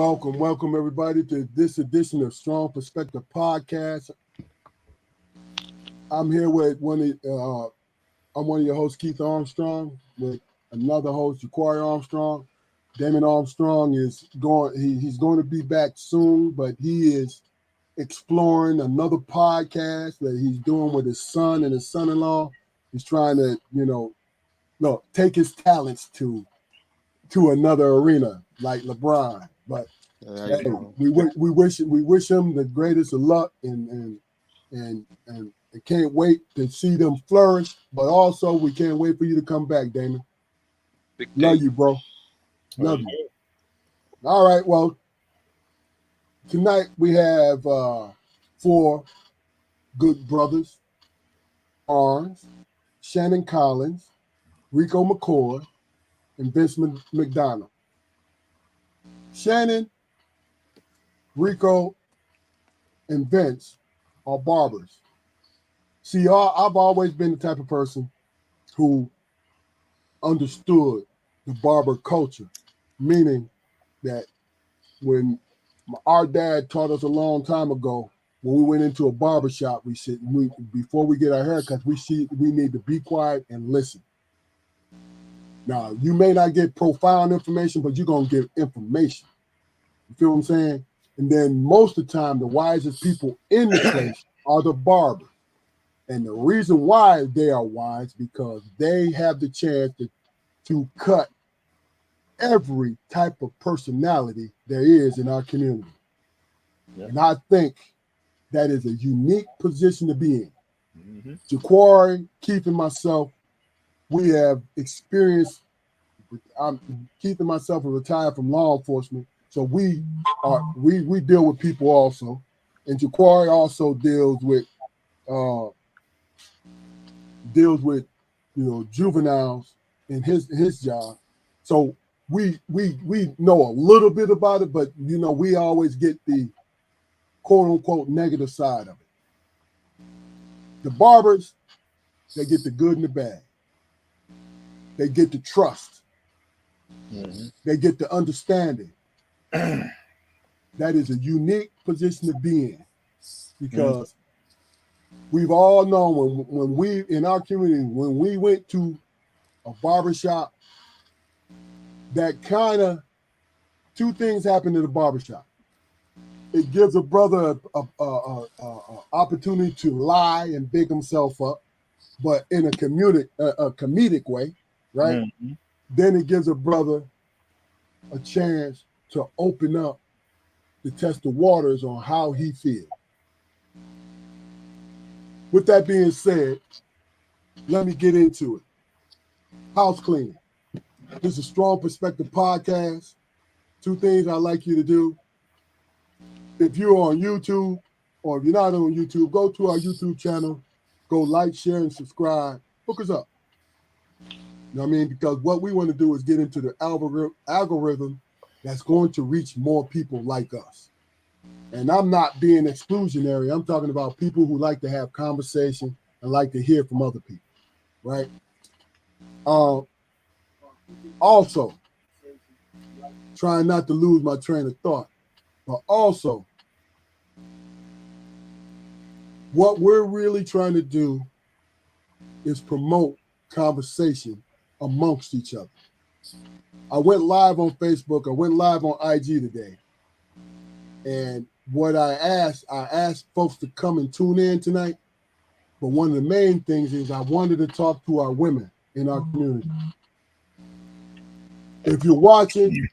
Welcome everybody to this edition of Strong Perspective Podcast. I'm here with I'm one of your hosts, Keith Armstrong, with another host, Jaquari Armstrong. Damon Armstrong is he's going to be back soon, but he is exploring another podcast that he's doing with his son and his son-in-law. He's trying to, take his talents to another arena like LeBron. But hey, we wish him the greatest of luck and can't wait to see them flourish. But also, we can't wait for you to come back, Damon. Love you, bro. Love you. All right. Well, tonight we have 4 good brothers: Arns, Shannon Collins, Rico McCoy, and Vince McDonald. Shannon, Rico, and Vince are barbers. See, I've always been the type of person who understood the barber culture, meaning that when our dad taught us a long time ago, when we went into a barbershop, before we get our haircuts, we need to be quiet and listen. Now, you may not get profound information, but you're going to get information. You feel what I'm saying? And then most of the time, the wisest people in the place are the barbers. And the reason why they are wise, because they have the chance to cut every type of personality there is in our community. Yeah. And I think that is a unique position to be in. Mm-hmm. Jaquari, Keith, and myself, we have experienced. Keith and myself are retired from law enforcement, so we deal with people also, and Jaquari also deals with juveniles in his job. So we know a little bit about it, but we always get the quote unquote negative side of it. The barbers, they get the good and the bad. They get the trust. Mm-hmm. They get the understanding. That is a unique position to be in, because we've all known when we in our community, when we went to a barbershop, that kind of 2 things happen to the barbershop. It gives a brother a opportunity to lie and big himself up, but in a comedic way, right? Mm-hmm. Then it gives a brother a chance to open up, to test the waters on how he feels. With that being said, let me get into it. House cleaning. This is a Strong Perspective Podcast. 2 things I'd like you to do. If you're on YouTube, or if you're not on YouTube, go to our YouTube channel, go like, share, and subscribe. Hook us up. You know what I mean? Because what we want to do is get into the algorithm that's going to reach more people like us. And I'm not being exclusionary. I'm talking about people who like to have conversation and like to hear from other people, right? Also, trying not to lose my train of thought, but also, what we're really trying to do is promote conversation amongst each other. I went live on Facebook. I went live on IG today. And what I asked folks to come and tune in tonight. But one of the main things is I wanted to talk to our women in our community. If you're watching,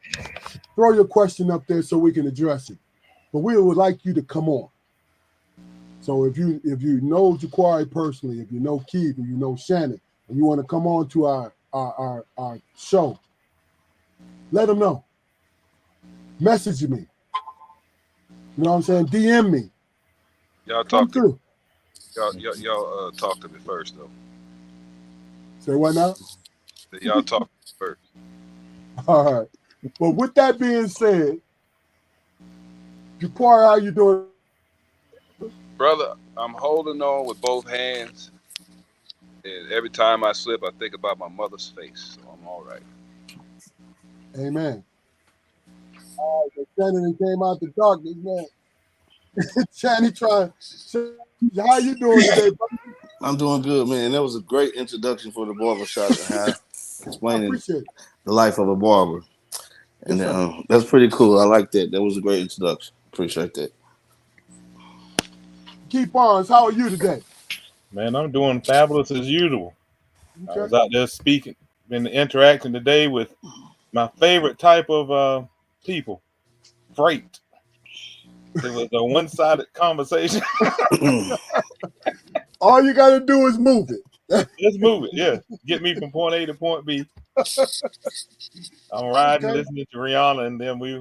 throw your question up there so we can address it. But we would like you to come on. So if you know Jaquari personally, if you know Keith, if you know Shannon, and you want to come on to our show, let them know. Message me. You know what I'm saying? DM me. Y'all talk to y'all talk to me first though. Say what now? Y'all talk to me first. All right. Well, with that being said, Jaquari, how you doing? Brother, I'm holding on with both hands. And every time I slip, I think about my mother's face. So I'm all right. Amen. All right, so Shannon came out the darkness, man. Shannon trying. How you doing today, brother? I'm doing good, man. That was a great introduction for the barbershop and how I explaining appreciate it. the life of a barber. Yes, And sir. that's pretty cool. I like that. That was a great introduction. Appreciate that. Keith Barnes, how are you today? Man, I'm doing fabulous as usual. I Okay. was out there speaking, been interacting today with my favorite type of people, freight. It was a one-sided conversation. All you got to do is move it. Let's move it. Yeah, get me from point A to point B. I'm riding, Okay. listening to Rihanna, and then me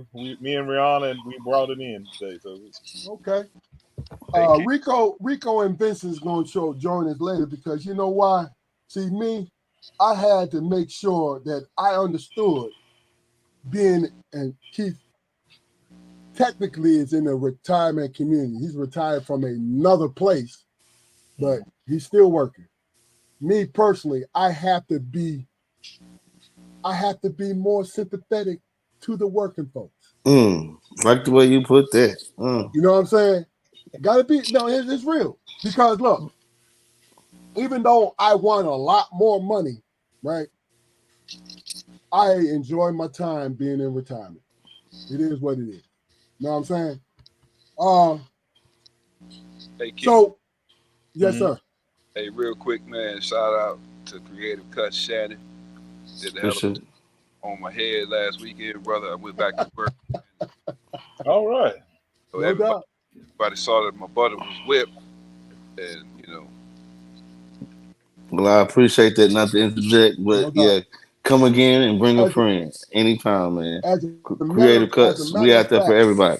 and Rihanna, and we brought it in today. So Okay. Hey, Keith. Rico and Vincent's going to join us later because you know why? See, me, I had to make sure that I understood being, and Keith technically is in a retirement community. He's retired from another place, but he's still working. Me personally, I have to be more sympathetic to the working folks. Like the way you put that. You know what I'm saying? Gotta be no, it's real. Because look, even though I want a lot more money, right? I enjoy my time being in retirement. It is what it is. You know what I'm saying? Uh Hey, Keith. so yes, mhm. sir. Hey, real quick, man. Shout out to Creative Cuts Shannon. Did a hell of Appreciate it. a on my head last weekend, brother. I went back to work, All right. so No doubt. everybody saw that my butter was whipped, and Well, I appreciate that. Not to interject, but No doubt. yeah, come again and bring a As friend anytime, man. Creative as a cuts. We matter out of there for fact, everybody.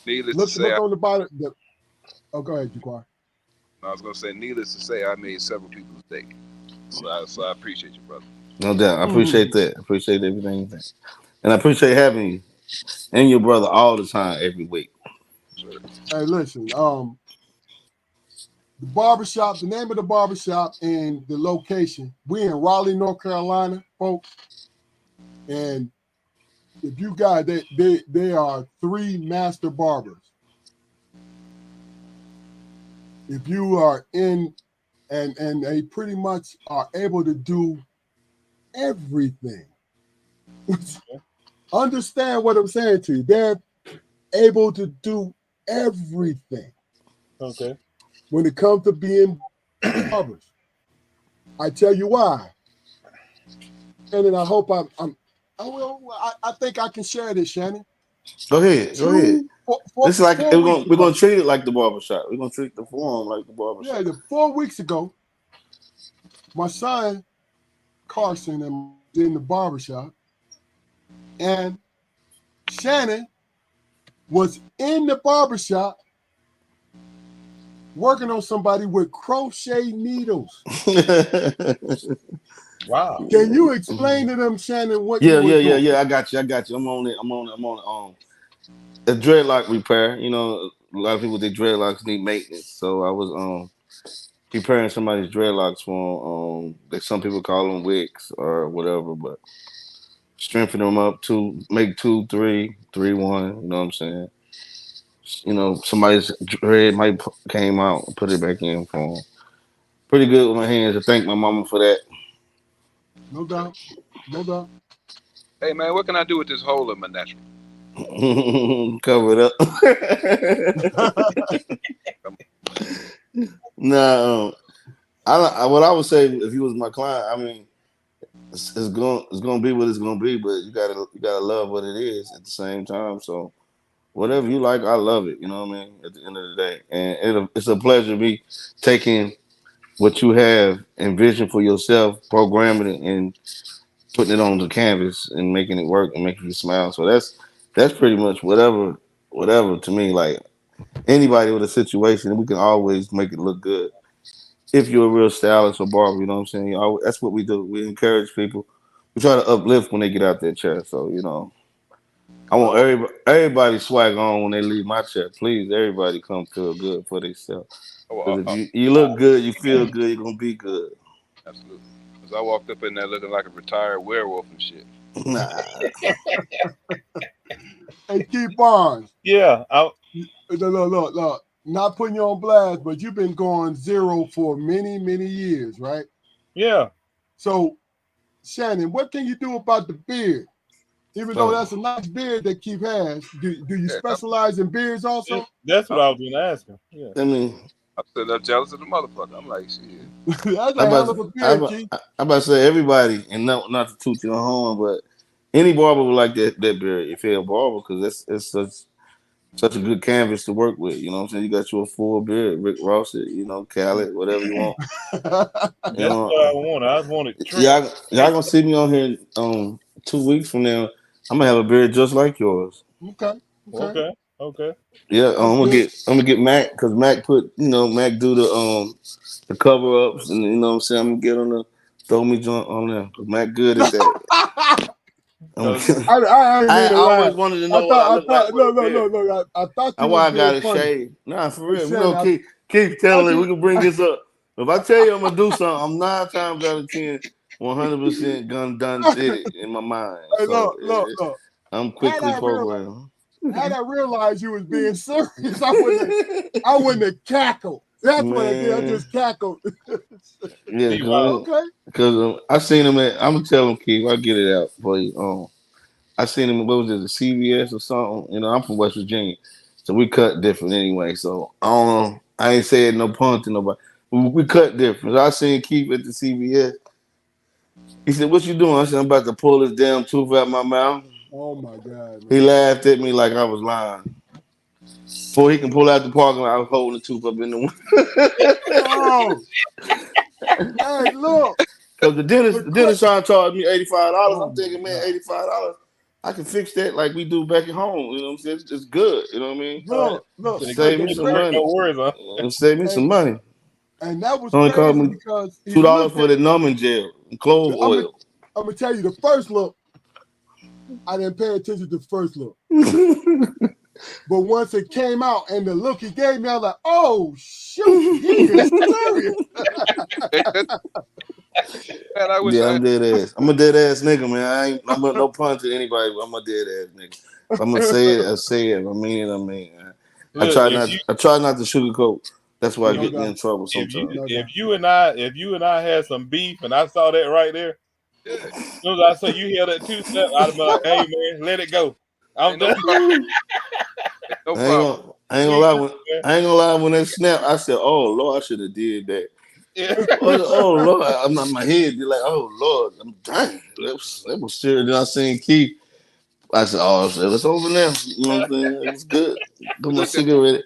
needless to look say, on the bottom. Oh, go ahead, Jaquan. I was gonna say, needless to say, I made several people's day. So I appreciate you, brother. No doubt. I appreciate Mhm. that. I appreciate everything you think. And I appreciate having you and your brother all the time every week. Sure. Hey, listen. The barbershop, the name of the barbershop and the location. We in Raleigh, North Carolina, folks. And if you guys, they are three master barbers. If you are in, and they pretty much are able to do everything. Understand what I'm saying to you? They're able to do everything Okay. when it comes to being barbers. I tell you why, and then I hope I will. I think I can share this, Shannon. Go ahead. Go ahead. Two, four, four, This is like 4 weeks we're gonna ago. treat it like the barbershop. We're gonna treat the forum like the Yeah, barbershop. 4 weeks ago, my son Carson and in the barbershop, and Shannon was in the barbershop working on somebody with crochet needles. Wow. Can you explain to them, Shannon, what you Yeah, were yeah, yeah, doing? yeah. I got you. I got you. I'm on it. I'm on it. I'm on it. A dreadlock repair. You know, a lot of people with their dreadlocks need maintenance. So I was repairing somebody's dreadlocks for like some people call them wigs or whatever, but strengthen them up to make two, three, three, one. You know what I'm saying? You know, somebody's dread might came out, put it back in for 'em. Pretty good with my hands. I thank my mama for that. No doubt, no doubt. Hey, man, what can I do with this hole in my natural? Cover it up. Come No, what I would say if you was my client, I mean, it's gonna be what it's gonna be, but you gotta love what it is at the same time. So whatever you like, I love it. You know what I mean? At the end of the day, and it's a pleasure to be taking what you have and vision for yourself, programming it and putting it on the canvas and making it work and making you smile. So that's pretty much whatever to me. Like anybody with a situation, we can always make it look good if you're a real stylist or barber. You know what I'm saying? That's what we do. We encourage people. We try to uplift when they get out their chair. So I on, want everybody swag on when they leave my chair. Please, everybody come feel good for themselves. Because if you look good, you feel good, you're gonna be good. absolutely. Cause I walked up in there looking like a retired werewolf and shit. Nah, Hey, Keith Barnes. Yeah, Look. Not putting you on blast, but you've been going zero for many, many years, right? yeah. So, Shannon, what can you do about the beard? Even though Oh, that's a nice beard that Keith has, do you Yeah, specialize in beards Mm, also? that's what I'm, I was gonna ask him. Yeah. I mean, I'm sitting there jealous of the motherfucker. I'm like, shit. That's I a hell about of a I beard, about, Keith. I about to say everybody, and not to toot your horn, but any barber would like that beard if you're a barber because it's such a good canvas to work with. You know what I'm saying? You got your full beard, Rick Ross, it, Khaled, whatever you want. You That's what I know, wanted. I wanted trim. y'all gonna see me on here 2 weeks from now. I'm gonna have a beard just like yours. Okay, okay, Okay. Okay. Yeah, that's good. I'm gonna get Mac because Mac put Mac do the cover ups and what I'm saying I'm gonna get on the throw me joint on there because Mac good at that. I'm, Cause I didn't mean I to laugh. always wanted to know what I look like with a beard. Look. I thought That's you why was I got being it funny. shaved. Nah, for Hey, real. We Shannon, gonna keep thought telling it. you. We can bring this up. If I tell you I'm gonna do something, I'm 9 times out of 10, 100% gonna done did it in my mind. Hey, So look. I'm Had quickly I realized, programmed. had I realized you was being serious, I wouldn't have cackled. That's what I did. I Man, just cackled. yeah, see why Okay. because I seen him at. I'm gonna tell him, Keith. I'll get it out for you. I seen him. What was it? The CVS or something? I'm from West Virginia, so we cut different anyway. So I don't know. I ain't saying no pun to nobody. We cut different. I seen Keith at the CVS. He said, "What you doing?" I said, "I'm about to pull this damn tooth out my mouth." Oh my God, He man. laughed at me like I was lying. Before he can pull out the parking lot, I was holding the tooth up in the window. Oh, hey, look. Because The the dentist trying to charge me $85. Oh I'm my thinking, man, God. $85. I can fix that like we do back at home. You know what I'm saying? It's good. You know what I mean? Look. they And give Save the me me the some crazy, work, money. no worries, huh? Save me some and money. that was Only cost crazy me because he $2 looked for at. the numbing gel and clove I'm gonna oil. I'm gonna tell you the first look. I didn't pay attention to the first look, but once it came out and the look he gave me, I was like, "Oh shoot, he is serious." Man, I wish Yeah, I I'm had. dead ass. I'm a dead ass nigga, man. I'm no pun to anybody, but I'm a dead ass nigga. If I'm gonna say it, I say it. If I mean it, I mean it. Look, I try not to sugarcoat. That's why I No get me doubt, in trouble if you sometimes. no doubt. if you and I had some beef and I saw that right there, as Yeah, soon as I say you hear that two step, I'd be like, hey man, let it go. I'm ain't no done. problem. Ain't no problem. I ain't gonna We lie good, man. I ain't gonna lie when they snap. I said, "Oh Lord, I should have did that." Yeah. Oh Lord, I'm not my head. You're like, "Oh Lord, I'm dang." That was serious. Then I seen Keith. I said, "Oh, so it's over now." You know what I'm saying? It was good. Put We my looked at cigarette.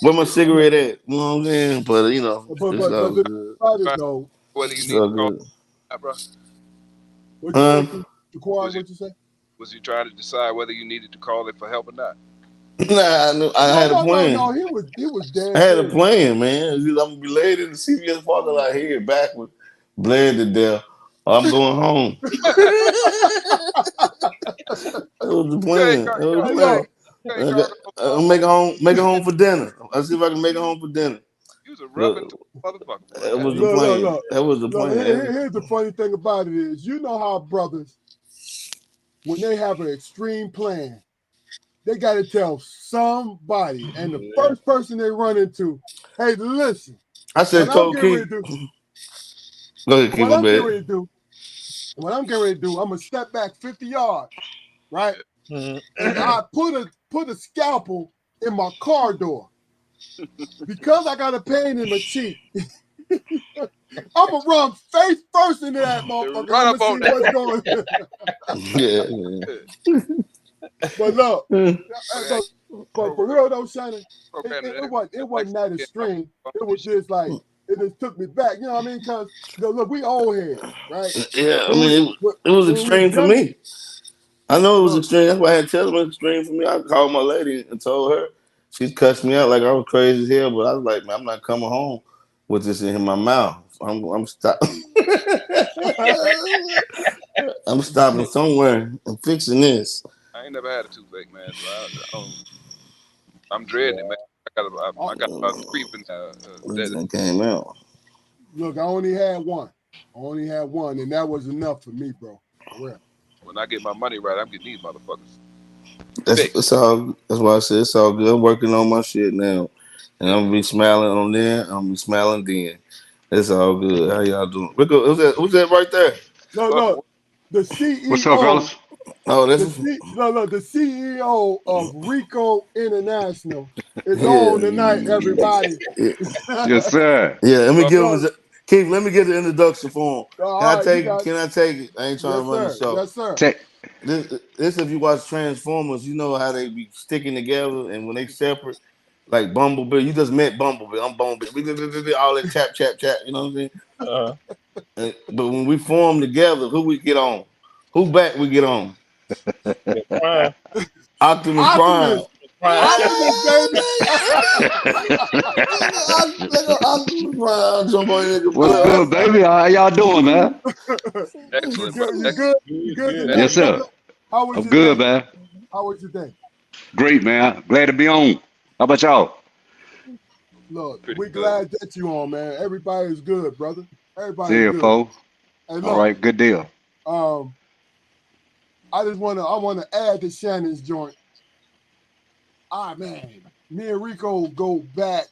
Where my Yeah. cigarette at? You know what I'm saying? But it's But all the thing good. about it find though, whether you It's need all to call good. that, bro. what you say, Um, Keith? Jaquan, Was you what you say? was you trying to decide whether you needed to call it for help or not? nah, I knew I No, had a no, no, plan. no. He was I dead had a serious. plan, man. I'm gonna be laid in the CVS parking lot here, backwards, bled to death. I'm going home. That was the You ain't plan. call, That was Hey, the look. plan. you ain't I got, called it I'll for. make it home for dinner. I'll see if I can make it home for dinner. You was a rough But and motherfucker, boy. that was the Look, look, plan. look. That was the Look, plan. here's the funny thing about it is, you know how brothers, when they have an extreme plan, they got to tell somebody, and the Yeah. first person they run into, hey, listen, I what said, I'm told getting ready Keith, to do, go ahead, Keith, what my I'm getting bad. ready to do, what I'm getting ready to do, I'm gonna step back 50 yards, right, Mhm. and I put a scalpel in my car door because I got a pain in my cheek. I'm gonna run face first into that motherfucker, and Run I'm up gonna see on that. what's going. Yeah, But look, yeah. but, but for Program, real though, Shannon, program that it like wasn't that yeah, extreme. It was just like it just took me back. You know what I mean? Because look, we old heads, right? Yeah, I When we mean, it was when we was extreme for younger, me. I know it was look, extreme. That's why I had to tell them it was extreme for me. I called my lady and told her. She cussed me out like I was crazy as hell, but I was like, man, I'm not coming home with this in my mouth. I'm stop. I'm stopping somewhere and fixing this. I ain't never had a toothache, man, so I don't. I'm dreading it, man. Yeah. I got about three of them now. This thing came out. look, I only had one. I only had one, and that was enough for me, bro. For real. When I get my money right, I'm getting these motherfuckers. That's all. That's why I said it's all good. I'm working on my shit now, and I'm gonna be smiling on then. I'm gonna be smiling then. It's all good. How y'all doing? Rico, who's that right there? No, Fuck, no, the What's up, CEO, fellas? Oh, that's the no, no, the CEO of Rico International is yeah, on tonight. Everybody, yeah. Yes, sir. Yeah, let me fuck. give him no, Keith. Let me get the introduction for him. Can I all right, you take it? got Can I take it? I ain't trying yes, to run the sir, show. yes, sir. Check. This if you watch Transformers, you know how they be sticking together, and when they separate, like Bumblebee, you just met Bumblebee. I'm Bumblebee. All that chap, chap, chap. You know what I'm saying? Uh, But when we form together, who we get on? Who back we get on? yeah, Prime. Optimus Prime. Optimus, Prime. Optimus, baby. Optimus Prime. Jump on nigga What's butt. good, baby? How y'all doing, man? You Excellent, bro. good? You good? Excellent. You Good, good good. tonight, Yes, Excellent. sir. brother? How was I'm your good, day? man. How was your day? Great, man. Glad to be on. How about y'all? Look, Pretty we good. glad that you on, man. Everybody's good, brother. Everybody's Yeah, good. foe. And All look, right, good deal. um, I wanna add to Shannon's joint. Ah man, me and Rico go back.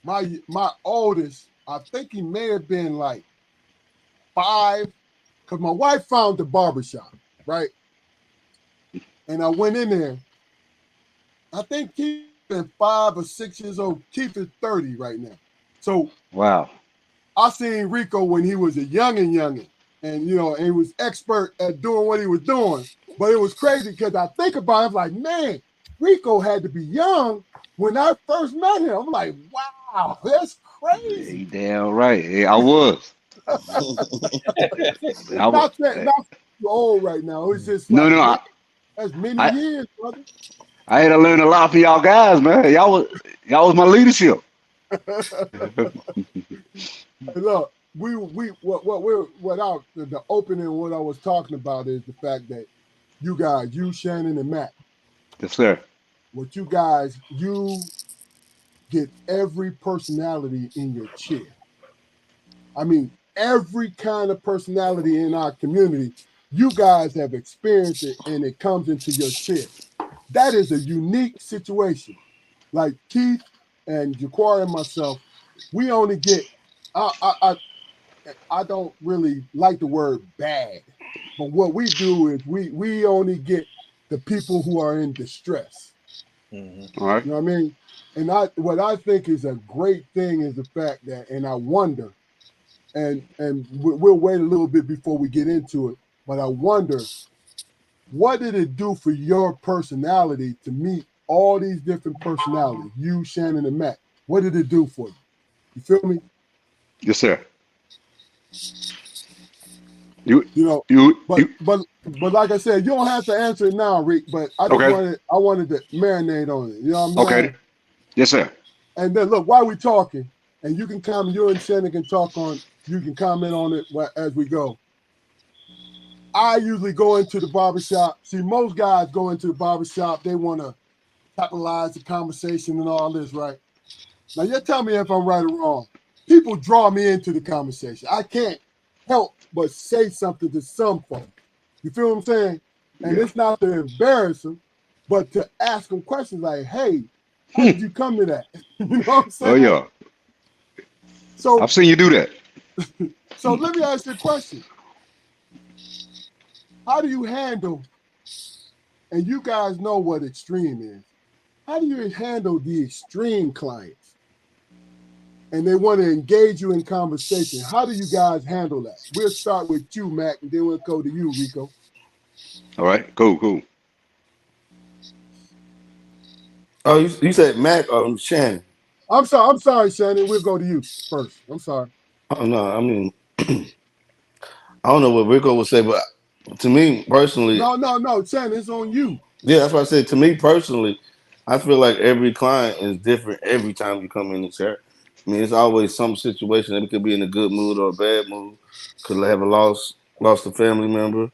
My oldest, I think he may have been like 5, because my wife found the barbershop, right? And I went in there. I think Keith been 5 or 6 years old. Keith is 30 right now. So Wow. I seen Rico when he was a youngin', and and he was expert at doing what he was doing. But it was crazy because I think about it, I'm like, man, Rico had to be young when I first met him. I'm like, wow, that's crazy. You damn right. Yeah, I was. I was. Not too old right now. It's just No, like, no. man, that's many I, years, brother. I had to learn a lot from y'all guys, man. Y'all was my leadership. Look, we what I the opening what I was talking about is the fact that you guys, you Shannon and Matt, Yes, sir. what you guys, you get every personality in your chair. I mean, every kind of personality in our community, you guys have experienced it and it comes into your chair. That is a unique situation. Like Keith and Jaquar and myself, we only get I don't really like the word bad, but what we do is we only get the people who are in distress. Mhm. All right. You know what I mean? And what I think is a great thing is the fact that, and I wonder, and we'll wait a little bit before we get into it, but I wonder, what did it do for your personality to meet all these different personalities, you, Shannon, and Matt? What did it do for you? You feel me? Yes, sir. You, You know, you, but you. but but like I said, you don't have to answer it now, Rick. But Okay. I wanted to marinate on it. You know what I'm Okay. saying? Yes, sir. And then look, while we talking, and you can comment, you and Shannon can talk on, you can comment on it as we go. I usually go into the barbershop. See, most guys go into the barbershop, they want to capitalize the conversation and all this, right? Now, you tell me if I'm right or wrong. People draw me into the conversation. I can't help but say something to some folks. You feel what I'm saying? And Yeah. it's not to embarrass them, but to ask them questions like, hey, how Hmm. did you come to that? You know what I'm Oh saying? yeah. I've So, seen you do that. so let me ask you a question. How do you handle, and you guys know what extreme is, how do you handle the extreme clients? And they want to engage you in conversation. How do you guys handle that? We'll start with you, Mac, and then we'll go to you, Rico. All right. Cool. Cool. Oh, you said Mac or Shannon? I'm sorry, Shannon. We'll go to you first. I'm sorry. Oh no, I mean I don't know what Rico would say, but to me personally, No, Shannon, it's on you. yeah, that's what I said. To me personally, I feel like every client is different every time you come in the chair. I mean, it's always some situation that could be in a good mood or a bad mood. Could have a lost a family member,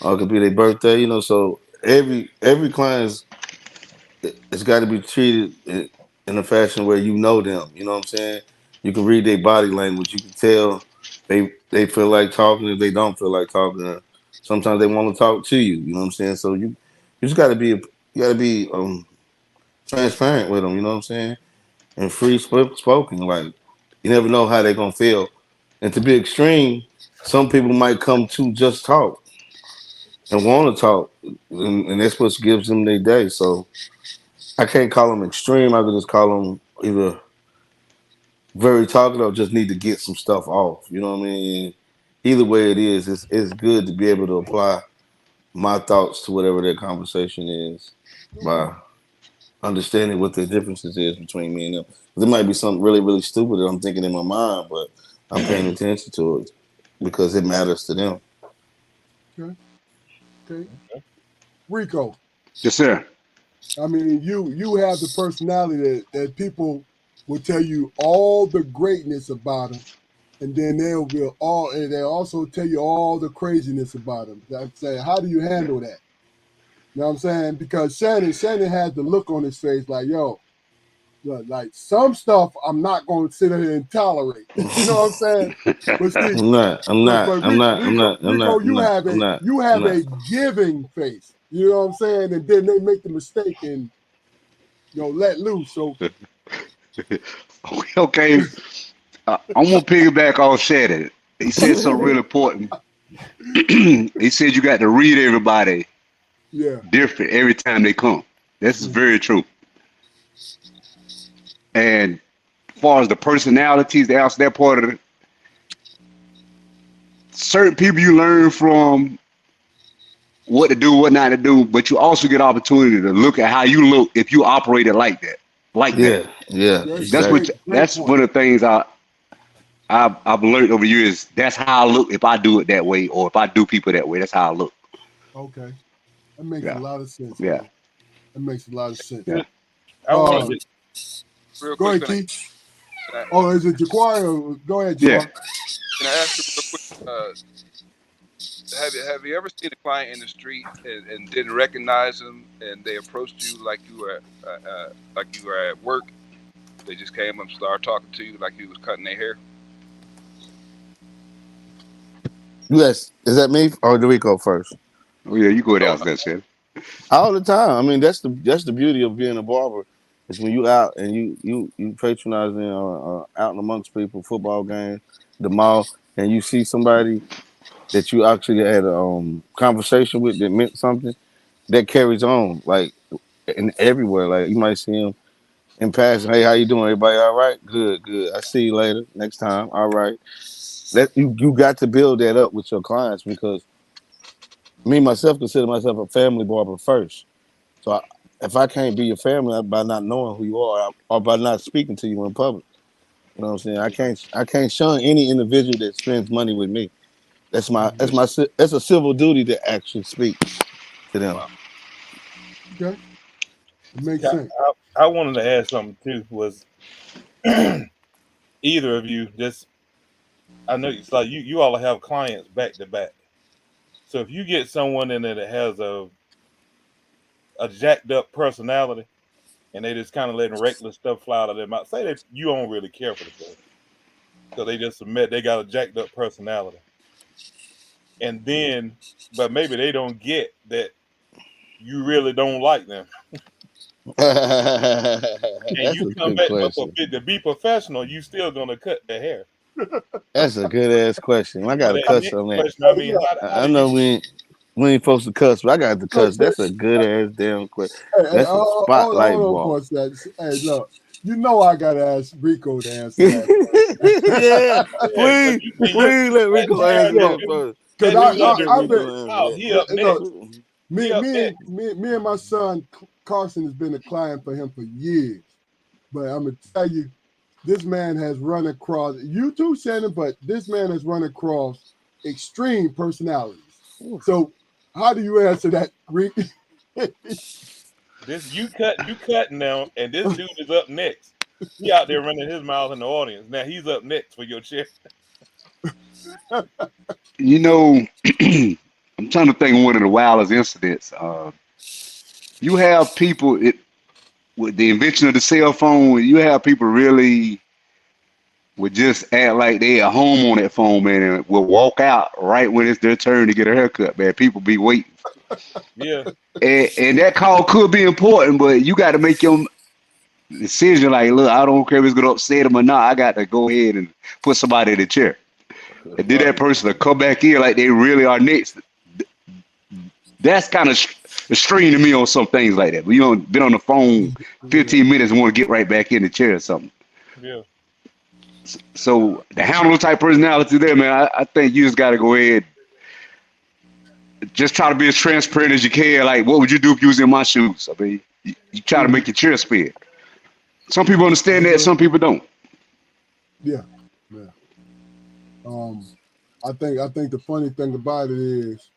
or it could be their birthday. You know, so every client it's got to be treated in a fashion where you know them. You know what I'm saying? You can read their body language. You can tell they feel like talking if they don't feel like talking. Sometimes they want to talk to you. You know what I'm saying? So you just gotta be transparent with them. You know what I'm saying? And free spoken. Like you never know how they're gonna feel. And to be extreme, some people might come to just talk and want to talk, and that's what gives them their day. So I can't call them extreme. I could just call them either very talkative or just need to get some stuff off. You know what I mean? Either way it is, it's good to be able to apply my thoughts to whatever their conversation is Okay. by understanding what the differences is between me and them. There might be something really, really stupid that I'm thinking in my mind, but I'm paying attention to it because it matters to them. Okay. Okay. Rico. Yes, sir. I mean, you have the personality that people will tell you all the greatness about him, and then they also tell you all the craziness about him. I'm saying, how do you handle that? You know what I'm saying? Because Shannon had the look on his face like, yo, look, like some stuff I'm not going to sit here and tolerate. You know what I'm saying? But see, I'm not. I'm but not. but I'm not. I'm not. I'm Rico, not. I'm you not. have I'm a not. you I'm have not. a giving face. You know what I'm saying? And then they make the mistake and let loose. So Okay. I'm gonna piggyback off Shannon. He said something real important. He said you got to read everybody yeah. different every time they come. This is Mhm. very true. And as far as the personalities, to answer that part of it, certain people you learn from what to do, what not to do, but you also get opportunity to look at how you look if you operated like that. Like that. Yeah. Yeah. Great, That's Exactly. what great that's point. one of the things I've learned over years. That's how I look if I do it that way, or if I do people that way. That's how I look. Okay. That makes a Yeah, lot of sense, yeah, man. That makes a lot of sense. yeah. I wanted to Real Go quick, ahead, Key. Oh, is it Jaquar? Go ahead, Yeah. Jaquar. can I ask you real quick? Have you ever seen a client in the street and didn't recognize them, and they approached you like you were at work? They just came up and started talking to you like you was cutting their hair. Yes. Is that me or do we go first? Oh yeah, you go Oh down no, there, Shannon. All the time. I mean, that's the beauty of being a barber. Is when you out and you patronizing out and amongst people, football games, the mall, and you see somebody that you actually had a conversation with that meant something that carries on like in everywhere. Like you might see him in passing. Hey, how you doing? Everybody all right? Good, good. I see you later. Next time. All right. That you got to build that up with your clients because me myself consider myself a family barber first. So if I can't be your family by not knowing who you are or by not speaking to you in public, you know what I'm saying? I can't shun any individual that spends money with me. Mhm. That's a civil duty to actually speak to them. wow. Okay. It makes yeah, sense. I wanted to add something too. Was either of you just I know it's like you all have clients back to back. So if you get someone in there that has a jacked up personality and they just kind of letting reckless stuff fly out of their mouth, say that you don't really care for the person because they just admit they got a jacked up personality, and then but maybe they don't get that you really don't like them, and That's you a come good back but question. to be professional, you still gonna cut their hair. That's a good ass question. I So got to that cuss next on that. question, I Hey, mean, look, how I do you? know we ain't supposed to cuss, but I got to look, cuss. That's a good ass damn question. hey, That's a hold spotlight on ball. for a second. Hey, look, I gotta ask Rico to answer that Yeah, Yeah, because please, you please let that Rico hair answer that that yo, dude first. because that dude Please I've let been I've been Rico answer out. that. He up look, next. He up next. me and my son Carson has been a client for him for years. But I'm gonna tell you, this man has run across you too, Shannon, but this man has run across extreme personalities. So how do you answer that, Rick? This you cut now, and this dude is up next. He out there running his mouth in the audience. Now he's up next for your chair. You know, I'm trying to think of one of the wildest incidents. You have people with the invention of the cell phone. You have people really would just act like they at home on that phone, man, and will walk out right when it's their turn to get a haircut, man. People be waiting. Yeah. And that call could be important, but you got to make your decision like, look, I don't care if it's going to upset them or not. I got to go ahead and put somebody in the chair. And then that Right. person to come back in like they really are next. That's kind of extreme to me on some things like that. But you don't been on the phone Yeah. 15 minutes and want to get right back in the chair or something. Yeah. So the handler type personality there, man, I think you just got to go ahead, just try to be as transparent as you can. Like, what would you do if you was in my shoes? I mean, you try to Mhm. make your chair spin. Some people understand That's that, real. some people don't. Yeah. Yeah. Um, I think the funny thing about it is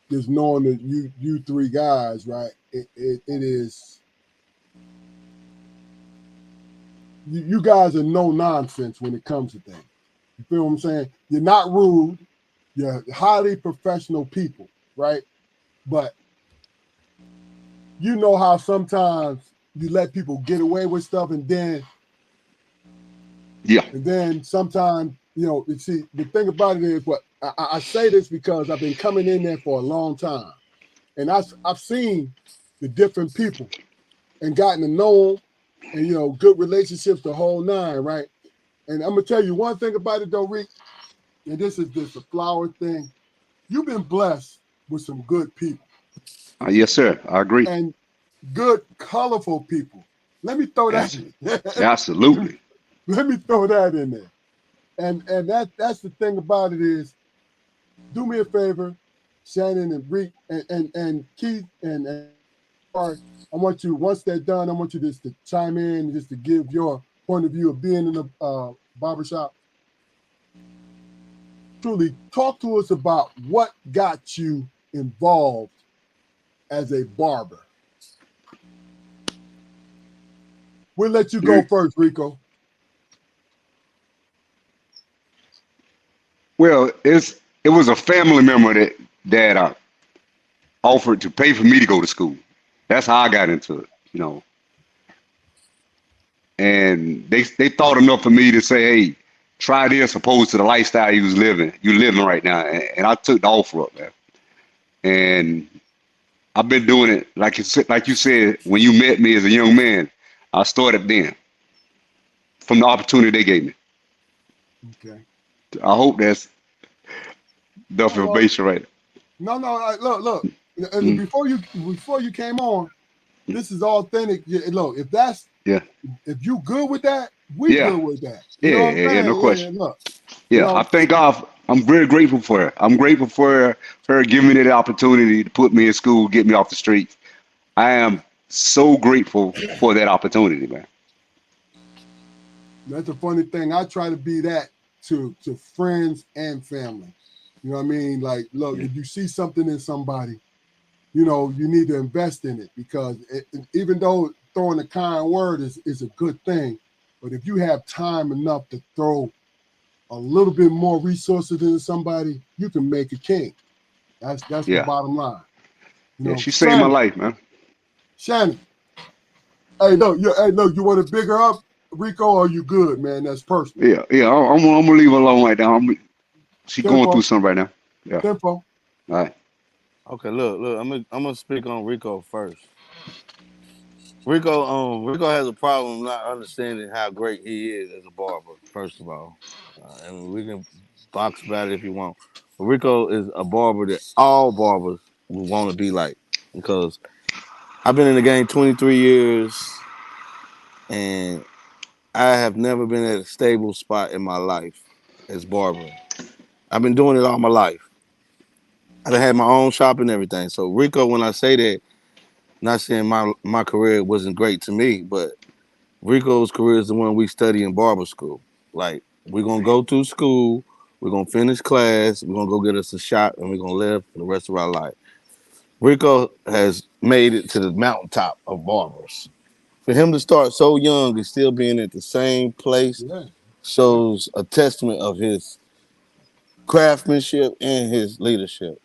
just knowing that you three guys, right? It is you guys are no nonsense when it comes to things. You feel what I'm saying? You're not rude. You're highly professional people, right? But you know how sometimes you let people get away with stuff, Yeah, and then sometimes you see the thing about it is what I say this because I've been coming in there for a long time, and I've seen the different people and gotten to know them, and good relationships the whole nine, right? And I'm gonna tell you one thing about it though, Rick, and this is just a flower thing. You've been blessed with some good people yes, sir. I agree. and good, colorful people. Let me throw that. Abs- Absolutely. Let me throw that in there. And that's the thing about it is, do me a favor, Shannon and Reek and Keith and Art, I want you, once they're done, I want you just to chime in and just to give your point of view of being in the barbershop. Truly, talk to us about what got you involved as a barber. We'll let you go You- first, Rico. Well, it was a family member that offered to pay for me to go to school. That's how I got into it, And they thought enough of me to say, hey, try this opposed to the lifestyle you living right now. And I took the offer up, man. And I've been doing it like you said when you met me as a young man. I started then from the opportunity they gave me. Okay. I hope that's enough Oh well, information right. no. Look. Mm, Before you came on, this is authentic. Look, yeah, if you good with that, we yeah, good with that. You yeah, know what yeah, I'm yeah, no saying? Yeah. question. Look, you Yeah, I know, thank God. I'm very grateful for her. I'm grateful for her giving me the opportunity to put me in school, get me off the streets. I am so grateful for that opportunity, man. that's a funny thing. I try to be that to friends and family. You know what I mean? Like, look, Yeah, if you see something in somebody, you need to invest in it because even though throwing a kind word is a good thing, but if you have time enough to throw a little bit more resources into somebody, you can make a king. That's the yeah, bottom line. yeah. She saved my Shannon, life, man. Shannon. Hey, look, you want to bigger up Rico? Or you good, man? That's personal. Yeah, yeah. I'm gonna leave her alone right now. She going through Tempo, something right now. Yeah. All tempo. right. Okay, look. I'm gonna speak on Rico first. Rico has a problem not understanding how great he is as a barber. First of all, and we can box about it if you want. But Rico is a barber that all barbers would want to be like because I've been in the game 23 years and I have never been at a stable spot in my life as barbering. I've been doing it all my life. I've had my own shop and everything. So Rico, when I say that, not saying my career wasn't great to me, but Rico's career is the one we study in barber school. Like we're gonna go to school, we're gonna finish class, we're gonna go get us a shot, and we're gonna live for the rest of our life. Rico has made it to the mountaintop of barbers. For him to start so young and still being at the same place Yeah, yeah, shows a testament of his craftsmanship and his leadership.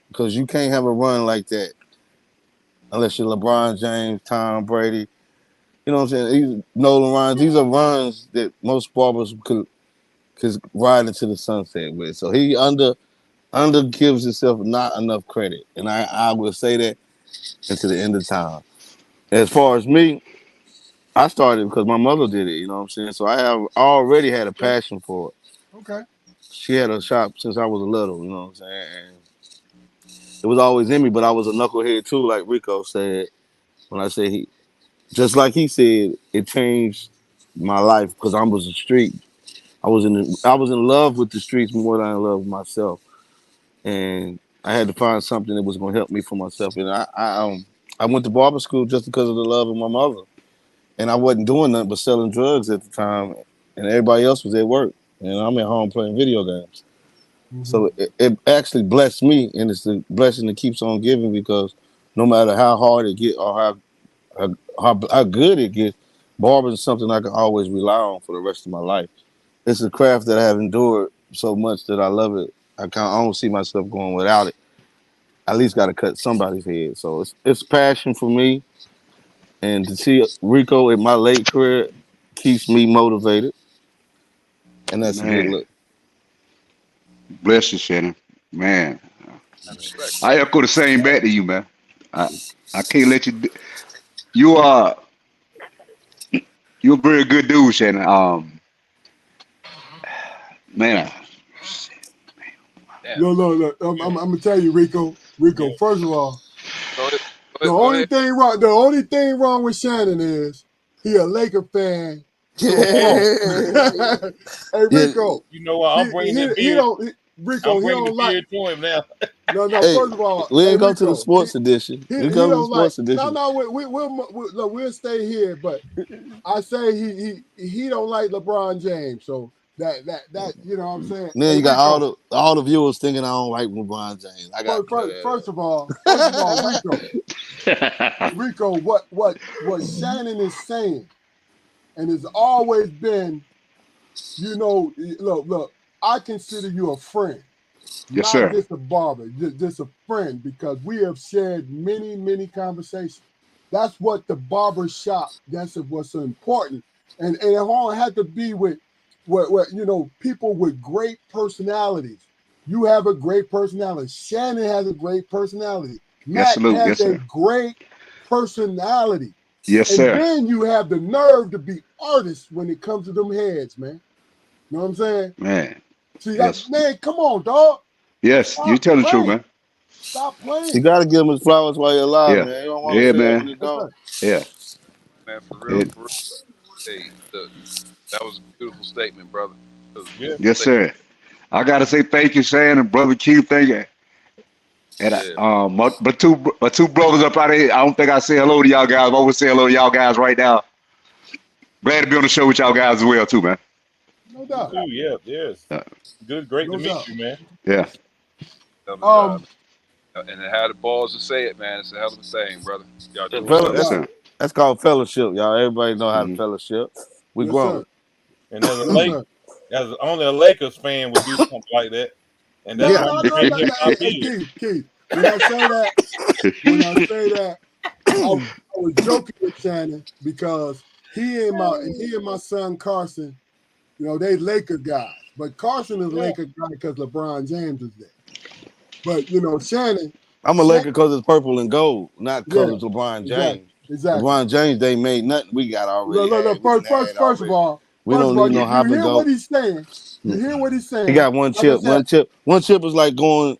Because you can't have a run like that unless you're LeBron James, Tom Brady. You know what I'm saying? These Nolan runs. These are runs that most barbers could. his ride into the sunset with. So he under gives himself not enough credit, and I will say that until the end of time. As far as me, I started because my mother did it. You know what I'm saying? So I have already had a Okay. passion for it. Okay. She had a shop since I was little. You know what I'm saying? And it was always in me, but I was a knucklehead too, like Rico said. When I say he, just like he said, it changed my life because I was a street. I was in love with the streets more than I in love with myself, and I had to find something that was going to help me for myself. And I went to barber school just because of the love of my mother, and I wasn't doing nothing but selling drugs at the time, and everybody else was at work, and I'm at home playing video games. Hmm. So it actually blessed me, and it's the blessing that keeps on giving because no matter how hard it get or how good it gets, barbering is something I can always rely on for the rest of my life. It's a craft that I have endured so much that I love it. I don't see myself going without it. I at least got to cut somebody's head. So it's passion for me, and to see Rico in my late career keeps me motivated, and that's a good Man, look. bless you, Shannon. Man, I respect. I echo the same back to you, man. I I can't let you. You are you're a very good dude, Shannon. Man, Damn. No, no, no. I'm gonna tell you, Rico. Yeah. Rico. First of all, Go ahead. Go the ahead. Go only ahead. thing wrong. The only thing wrong with Shannon is he a Laker fan to a fault. Hey, Yeah. Rico. You know what? He I'm bringing he that he beard. don't. I'm Rico. He bringing the don't like. beard to him now. No, no. Hey, First of all, we hey, ain't go to the Rico. sports edition. We He go to the don't like. sports No, edition. no. We'll stay here, but I say he don't like LeBron James. So that you know what I'm saying. Then Hey, you got Rico. all the viewers thinking I don't like LeBron James. I got to clear First of all, that Rico. Rico, what Shannon is saying, and has always been, look, I consider you a friend, yes, not sir. just a barber, just a friend, because we have shared many, many conversations. That's what the barber shop, that's what's so important. And it all had to be with people with great personalities. You have a great personality. Shannon has a great personality. Yes, Matt salute. has Yes, a sir. great personality. Yes, And sir. then you have the nerve to be artists when it comes to them heads, man. You know what I'm saying? Man, See, yes, man, come on, dog. yes. You Stop tell the truth, playing. man. Stop You playing. got to give him his flowers while you're alive, Yeah, man. You don't want yeah, to say that when man. you're That's gone. right. Yeah, Man, for real. it, For real. Hey, look, that was a beautiful statement, brother. That was a Yeah. beautiful yes, statement. sir. I gotta say thank you, Shannon, brother Q. Thank you. And Yeah. my two brothers up out of here. I don't think I say hello to y'all guys. But I will say hello to y'all guys right now. Glad to be on the show with y'all guys as well, too, man. No Me doubt. too. Yeah. Yes. Uh, Good. Great to No meet doubt. you, man. yeah, Hell of a job. Um, And to have the balls to say it, man, it's a hell of a thing, brother. Y'all Yeah, doing yes, no sir. something. Yes, doubt. sir. that's called fellowship, y'all. Everybody know how to Hmm. fellowship. We Yes, grown. sir. And as a Yes, Lake, sir. as only a Lakers fan would do something like that. And that's No, Yeah. why no, I'm no, no. bringing him my Hey, beard. Keith. When I say that, I was joking with Shannon because he and my son Carson, they Laker guys. But Carson is a Yeah. Laker guy because LeBron James is there. But I'm a Shannon, Laker because it's purple and gold, not yeah, because it's LeBron exactly, James. exactly. LeBron James, they made nothing we got already had. Look, We didn't first, have first of already. all, We don't need no you hop and hear what go. he's saying. You hear what he's He saying. got one Like I chip. said, One chip is like going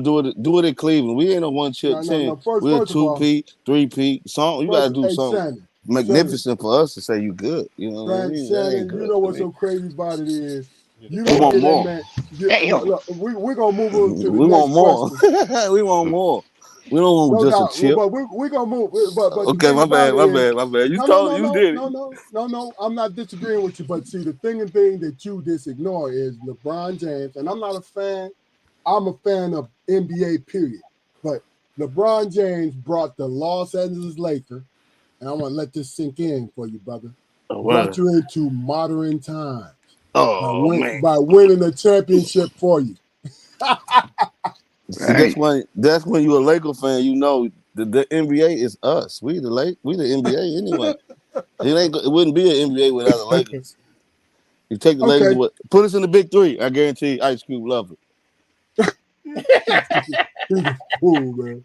do it at Cleveland. We ain't a one chip team. no. First, We're a first of two all, P, three P. Song you gotta do hey, something Shannon, magnificent for us to say you good. You know what I mean? That ain't Shannon, you good know to what's me. so crazy about it is You're the you We don't want hear coach. that more. man. Damn. Look, we're gonna move on to the We want next more. question. We want more. We don't want No just a doubt, chip. but we're gonna move. But the Okay, thing my about bad, it my is, bad, my bad. You no, no, told no, it, you no, did it. no, no, no, no. I'm not disagreeing with you, but see, the thing that you just ignore is LeBron James, and I'm not a fan. I'm a fan of NBA, period. But LeBron James brought the Los Angeles Lakers, and I want to let this sink in for you, brother. Oh, Brought well. you into modern times Oh man. by winning a championship for you. See, Dang. that's when you're a Laker fan, you know the NBA is us. We the NBA anyway. It wouldn't be an NBA without the Lakers. You take the ladies Okay. away. Put us in the big three. I guarantee Ice Cube love it. He's a fool, man.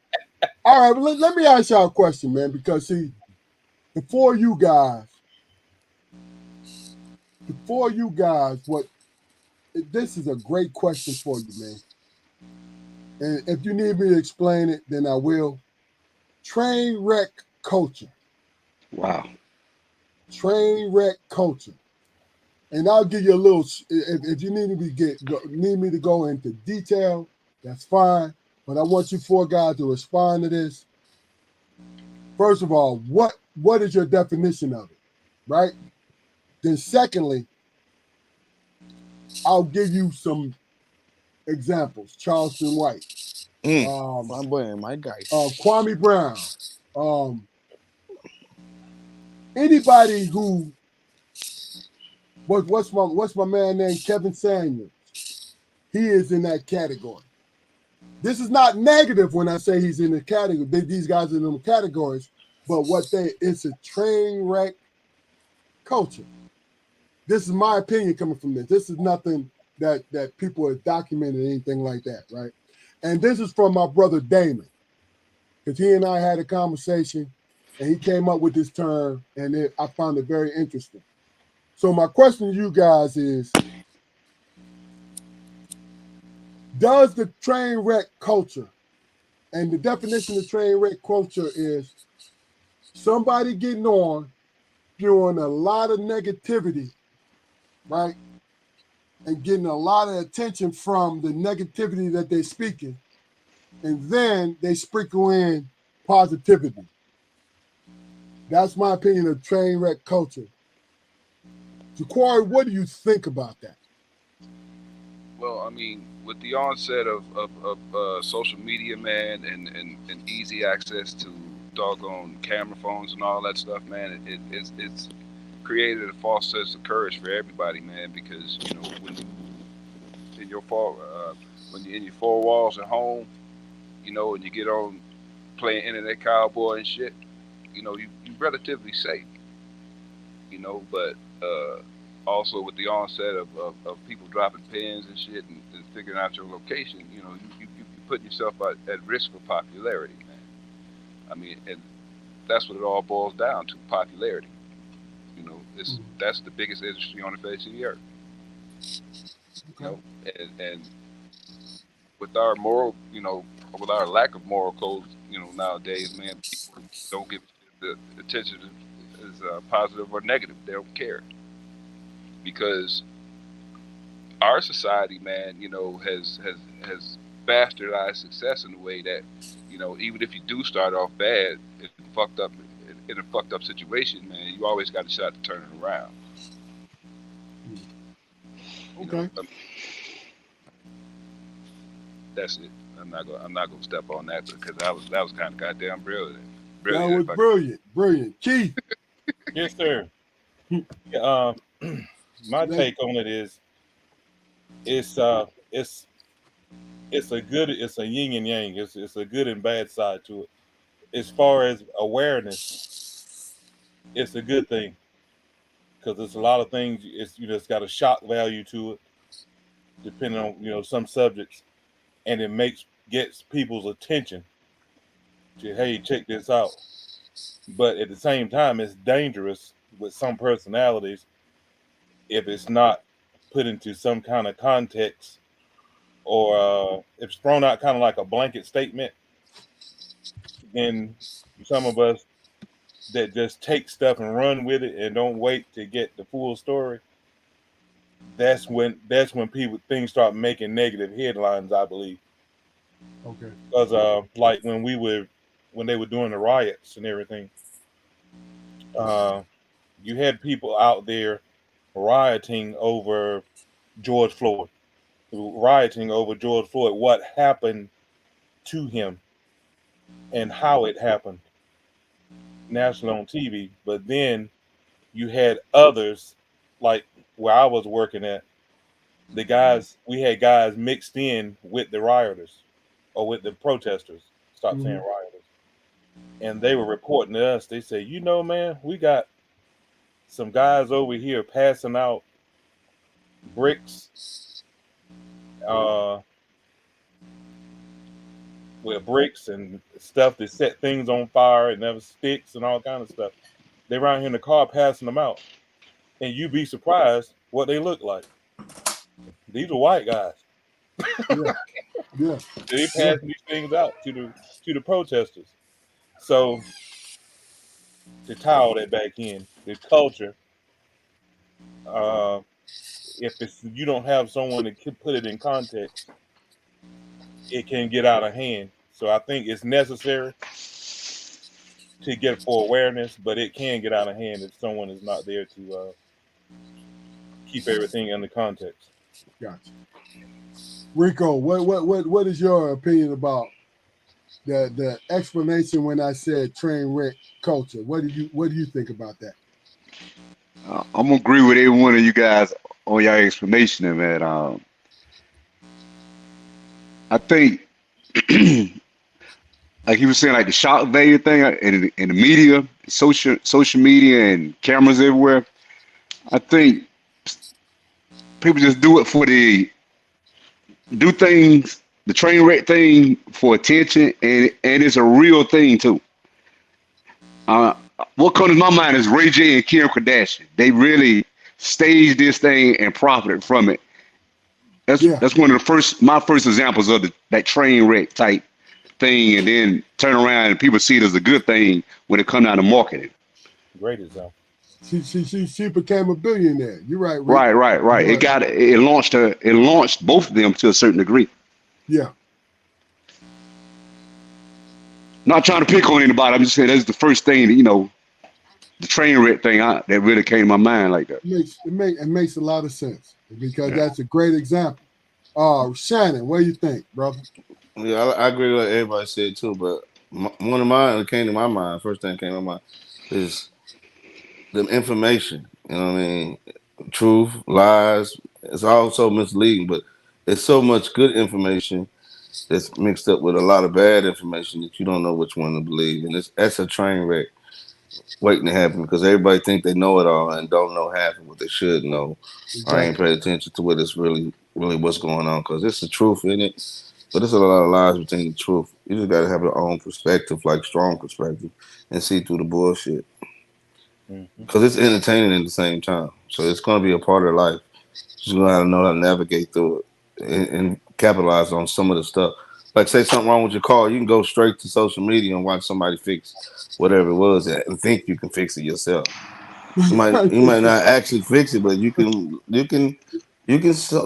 All right, but let me ask y'all a question, man, because see, before you guys, what this is a great question for you, man. And if you need me to explain it, then I will. Train wreck culture. Wow. Train wreck culture. And I'll give you a little. If you need me to need me to go into detail, that's fine. But I want you four guys to respond to this. First of all, what is your definition of it, right? Then secondly, I'll give you some examples. Charleston White, um, My boy, my guy. Kwame Brown, um, anybody who what's my man named Kevin Samuels. He is in that category. This is not negative when I say he's in the category. These guys are in them categories, but it's a train wreck culture. This is my opinion coming from this. This is nothing that people have documented, anything like that, right? And this is from my brother Damon, because he and I had a conversation, and he came up with this term, and I found it very interesting. So my question to you guys is, does the train wreck culture, and the definition of train wreck culture is somebody getting on, doing a lot of negativity, right? And getting a lot of attention from the negativity that they're speaking. And then they sprinkle in positivity. That's my opinion of train wreck culture. Jaquari, what do you think about that? Well, I mean, with the onset of social media, man, and easy access to doggone camera phones and all that stuff, man, it's created a false sense of courage for everybody, man. Because when you in your when you're in your four walls at home, and you get on playing internet cowboy and shit, you relatively safe, but also with the onset of people dropping pins and shit and figuring out your location, you putting yourself at risk for popularity, man. I mean, and that's what it all boils down to, popularity. That's the biggest industry on the face of the earth. You Okay. know, and with our with our lack of moral codes, nowadays, man, people don't give the attention is positive or negative. They don't care because our society, man, has bastardized success in a way that, even if you do start off bad, in a fucked up situation, man, you always got a shot to turn it around. Okay. That's it. I'm not gonna step on that because that was kind of goddamn brilliant. That Brilliant. was If I, brilliant. Brilliant. Keith. Yes, sir. Yeah, my Let, take on it is it's it's it's a yin and yang. It's a good and bad side to it. As far as awareness, it's a good thing because there's a lot of things. It's got a shock value to it, depending on some subjects, and it gets people's attention to, hey, check this out. But at the same time, it's dangerous with some personalities if it's not put into some kind of context, or if it's thrown out kind of like a blanket statement. Then some of us that just take stuff and run with it and don't wait to get the full story, that's when people things start making negative headlines, I believe. okay. Because like when they were doing the riots and everything, uh you had people out there rioting over George Floyd, what happened to him and how it happened, national on TV. But then you had others, like where I was working at, we had guys mixed in with the rioters or with the protesters. Stop saying Mm-hmm. rioters. And they were reporting to us. They said, man, we got some guys over here passing out bricks, uh, with bricks and stuff that set things on fire and never sticks and all kind of stuff. They around here in the car passing them out, and you'd be surprised what they look like. These are white guys. Yeah, yeah, They yeah. passing these things out to the protesters. So to tie all that back in, the culture, uh, if it's you don't have someone that can put it in context, it can get out of hand. So I think it's necessary to get for awareness, but it can get out of hand if someone is not there to keep everything under context. Gotcha. Rico, what is your opinion about the explanation when I said train wreck culture? What do you think about that? I'm gonna agree with every one of you guys on your explanation, there, man. I think, like he was saying, like the shock value thing in the media, social media, and cameras everywhere. I think people just do it for do things, the train wreck thing for attention, and it's a real thing too. Uh, what comes to my mind is Ray J and Kim Kardashian. They really staged this thing and profited from it. Yeah, That's one of my first examples of that train wreck type thing, and then turn around and people see it as a good thing when it comes down to marketing. Great example. she became a billionaire. You're right, Rick. Right, right, right. But It launched both of them to a certain degree. yeah, Not trying to pick on anybody. I'm just saying that's the first thing that, the train wreck thing that really came to my mind like that. it makes a lot of sense because Yeah. that's a great example. Shannon, what do you think, brother? Yeah, I agree with what everybody said too. But one of mine that came to my mind, first thing that came to my mind is the information. You know what I mean? Truth, lies. It's also misleading, but it's so much good information that's mixed up with a lot of bad information that you don't know which one to believe, and that's a train wreck waiting to happen because everybody think they know it all and don't know half of what they should know. I ain't Exactly. paid attention to what is really what's going on because it's the truth in it, but there's a lot of lies within the truth. You just got to have your own perspective, like strong perspective, and see through the bullshit Hmm. because it's entertaining at the same time. So it's gonna be a part of life. Just gonna have to know how to navigate through it and capitalize on some of the stuff. Like say something wrong with your car, you can go straight to social media and watch somebody fix whatever it was and think you can fix it yourself. You might not actually fix it, but you can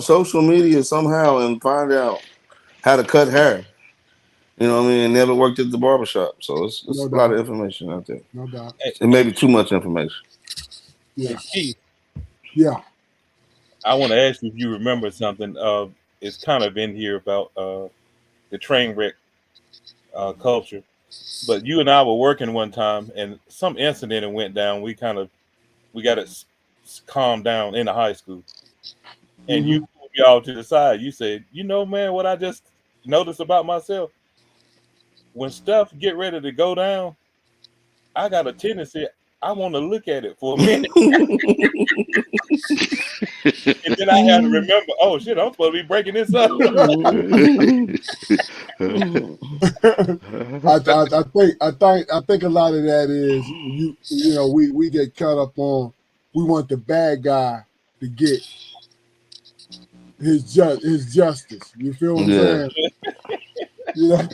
social media somehow and find out how to cut hair. You know what I mean? And never worked at the barbershop. So it's No a lot doubt. of information out there. No doubt. Hey, It may be too much information. Yeah, hey, Keith, yeah. I want to ask you if you remember something. It's kind of in here about the train wreck culture. But you and I were working one time, and some incident went down. We got it calmed down in the high school, and you Hmm. pulled me all to the side. You said, "You know, man, what I just noticed about myself when stuff get ready to go down, I got a tendency. I want to look at it for a minute, and then I had to remember, oh shit, I'm supposed to be breaking this up." I think a lot of that is we get caught up on we want the bad guy to get his justice. You feel what I'm Yeah. saying? You know,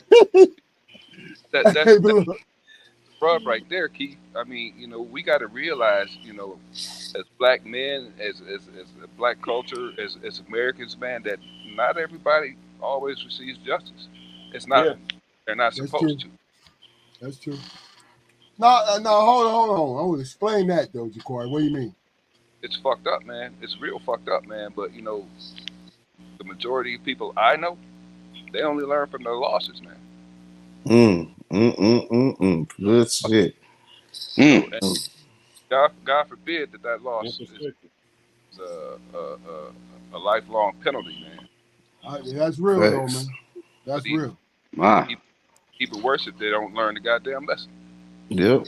That's hey, but look, rub right there, Keith. I mean, we got to realize, as black men, as a black culture, as Americans, man, that not everybody always receives justice. It's not. Yeah, They're not that's supposed true. to. That's true. No, hold on. I will explain that though, Ja'Cory. What do you mean? It's fucked up, man. It's real fucked up, man. But the majority of people I know, they only learn from their losses, man. Good shit. So, Mm. and God forbid that good loss is perspective. a lifelong penalty, man. That's real though, Facts. man. But That's real. My even worse if they don't learn the goddamn lesson. Yep.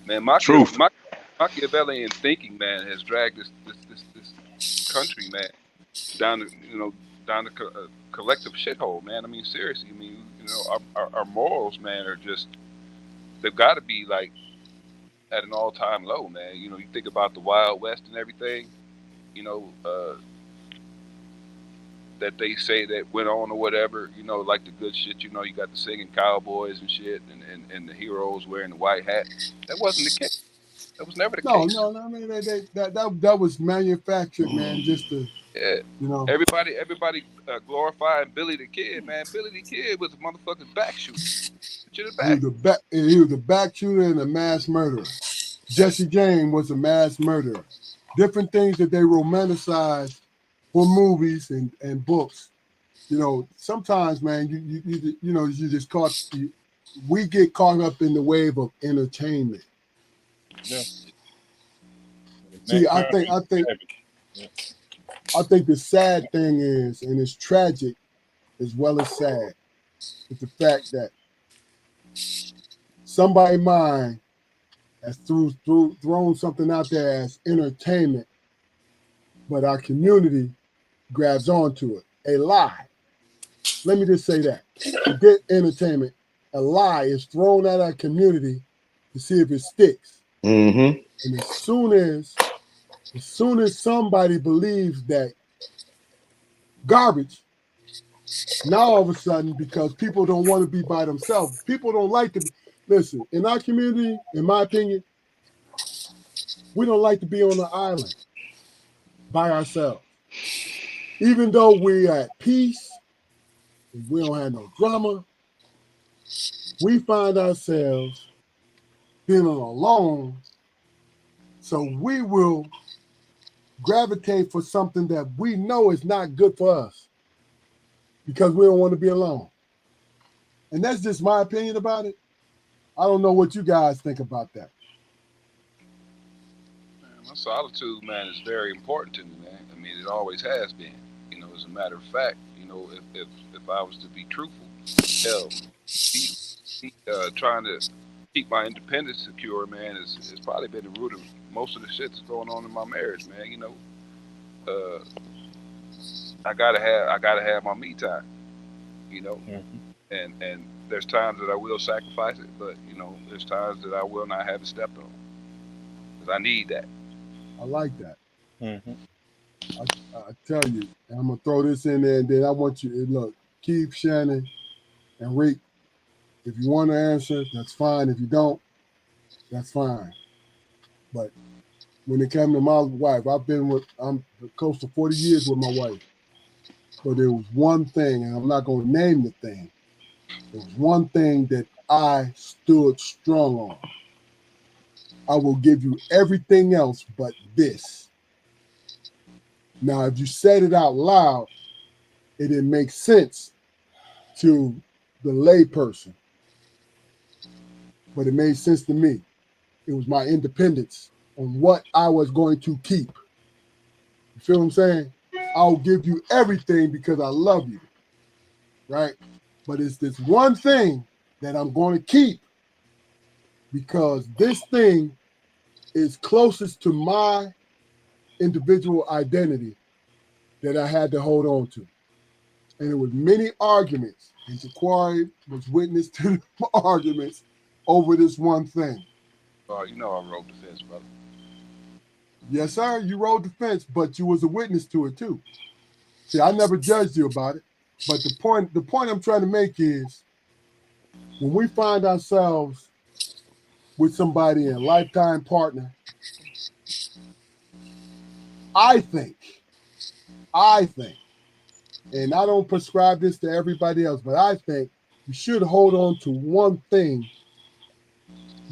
Man, truth. Machiavellian thinking, man, has dragged this. country, man, down to down to collective shithole, man. I mean, seriously. I mean, our morals, man, are just they've got to be like at an all-time low, man. You think about the Wild West and everything, you know, that they say that went on or whatever, like the good shit, you got the singing cowboys and shit, and the heroes wearing the white hat. That wasn't the case. That was never the No, case. no, no. I mean, that was manufactured, man, just to, Yeah. you know, Everybody glorifying Billy the Kid, man. Billy the Kid was a motherfucking back shooter. To the back. he was a back shooter and a mass murderer. Jesse James was a mass murderer. Different things that they romanticize for movies and books. Sometimes, man, you just we get caught up in the wave of entertainment. Yeah. See, I Nightmare think I think Yeah. I think the sad thing is, and it's tragic as well as sad, is the fact that somebody's mind has thrown something out there as entertainment, but our community grabs onto it. A lie. Let me just say that. Forget entertainment. A lie is thrown at our community to see if it sticks. Mm-hmm. And as soon as somebody believes that garbage, now all of a sudden, because people don't want to be by themselves, people don't like to listen. In our community, in my opinion, we don't like to be on an island by ourselves. Even though we're at peace and we don't have no drama, we find ourselves feeling alone. So we will gravitate for something that we know is not good for us because we don't want to be alone. And that's just my opinion about it. I don't know what you guys think about that. Man, my solitude, man, is very important to me, man. I mean, it always has been. As a matter of fact, if I was to be truthful, hell, me, trying to keep my independence secure, man, is probably been the root of most of the shit that's going on in my marriage, man. Uh, I gotta have my me time, you know, Mm-hmm. and there's times that I will sacrifice it, but there's times that I will not have it stepped on because I need that. I like that. Mm-hmm. I tell you, and I'm gonna throw this in there, and then I want you to look, Keith, Shannon, and Rick. If you want to answer, that's fine. If you don't, that's fine. But when it comes to my wife, I'm close to 40 years with my wife. But there was one thing, and I'm not gonna name the thing. There was one thing that I stood strong on. I will give you everything else but this. Now, if you said it out loud, it didn't make sense to the layperson, but it made sense to me. It was my independence on what I was going to keep. You feel what I'm saying? I'll give you everything because I love you, right? But it's this one thing that I'm going to keep because this thing is closest to my individual identity that I had to hold on to. And there was many arguments, and Jaquari was witness to the arguments over this one thing. I rode the fence, brother. Yes, sir, you rode the fence, but you was a witness to it too. See, I never judged you about it. But the point I'm trying to make is when we find ourselves with somebody in a lifetime partner, I think, I think, and I don't prescribe this to everybody else, but I think you should hold on to one thing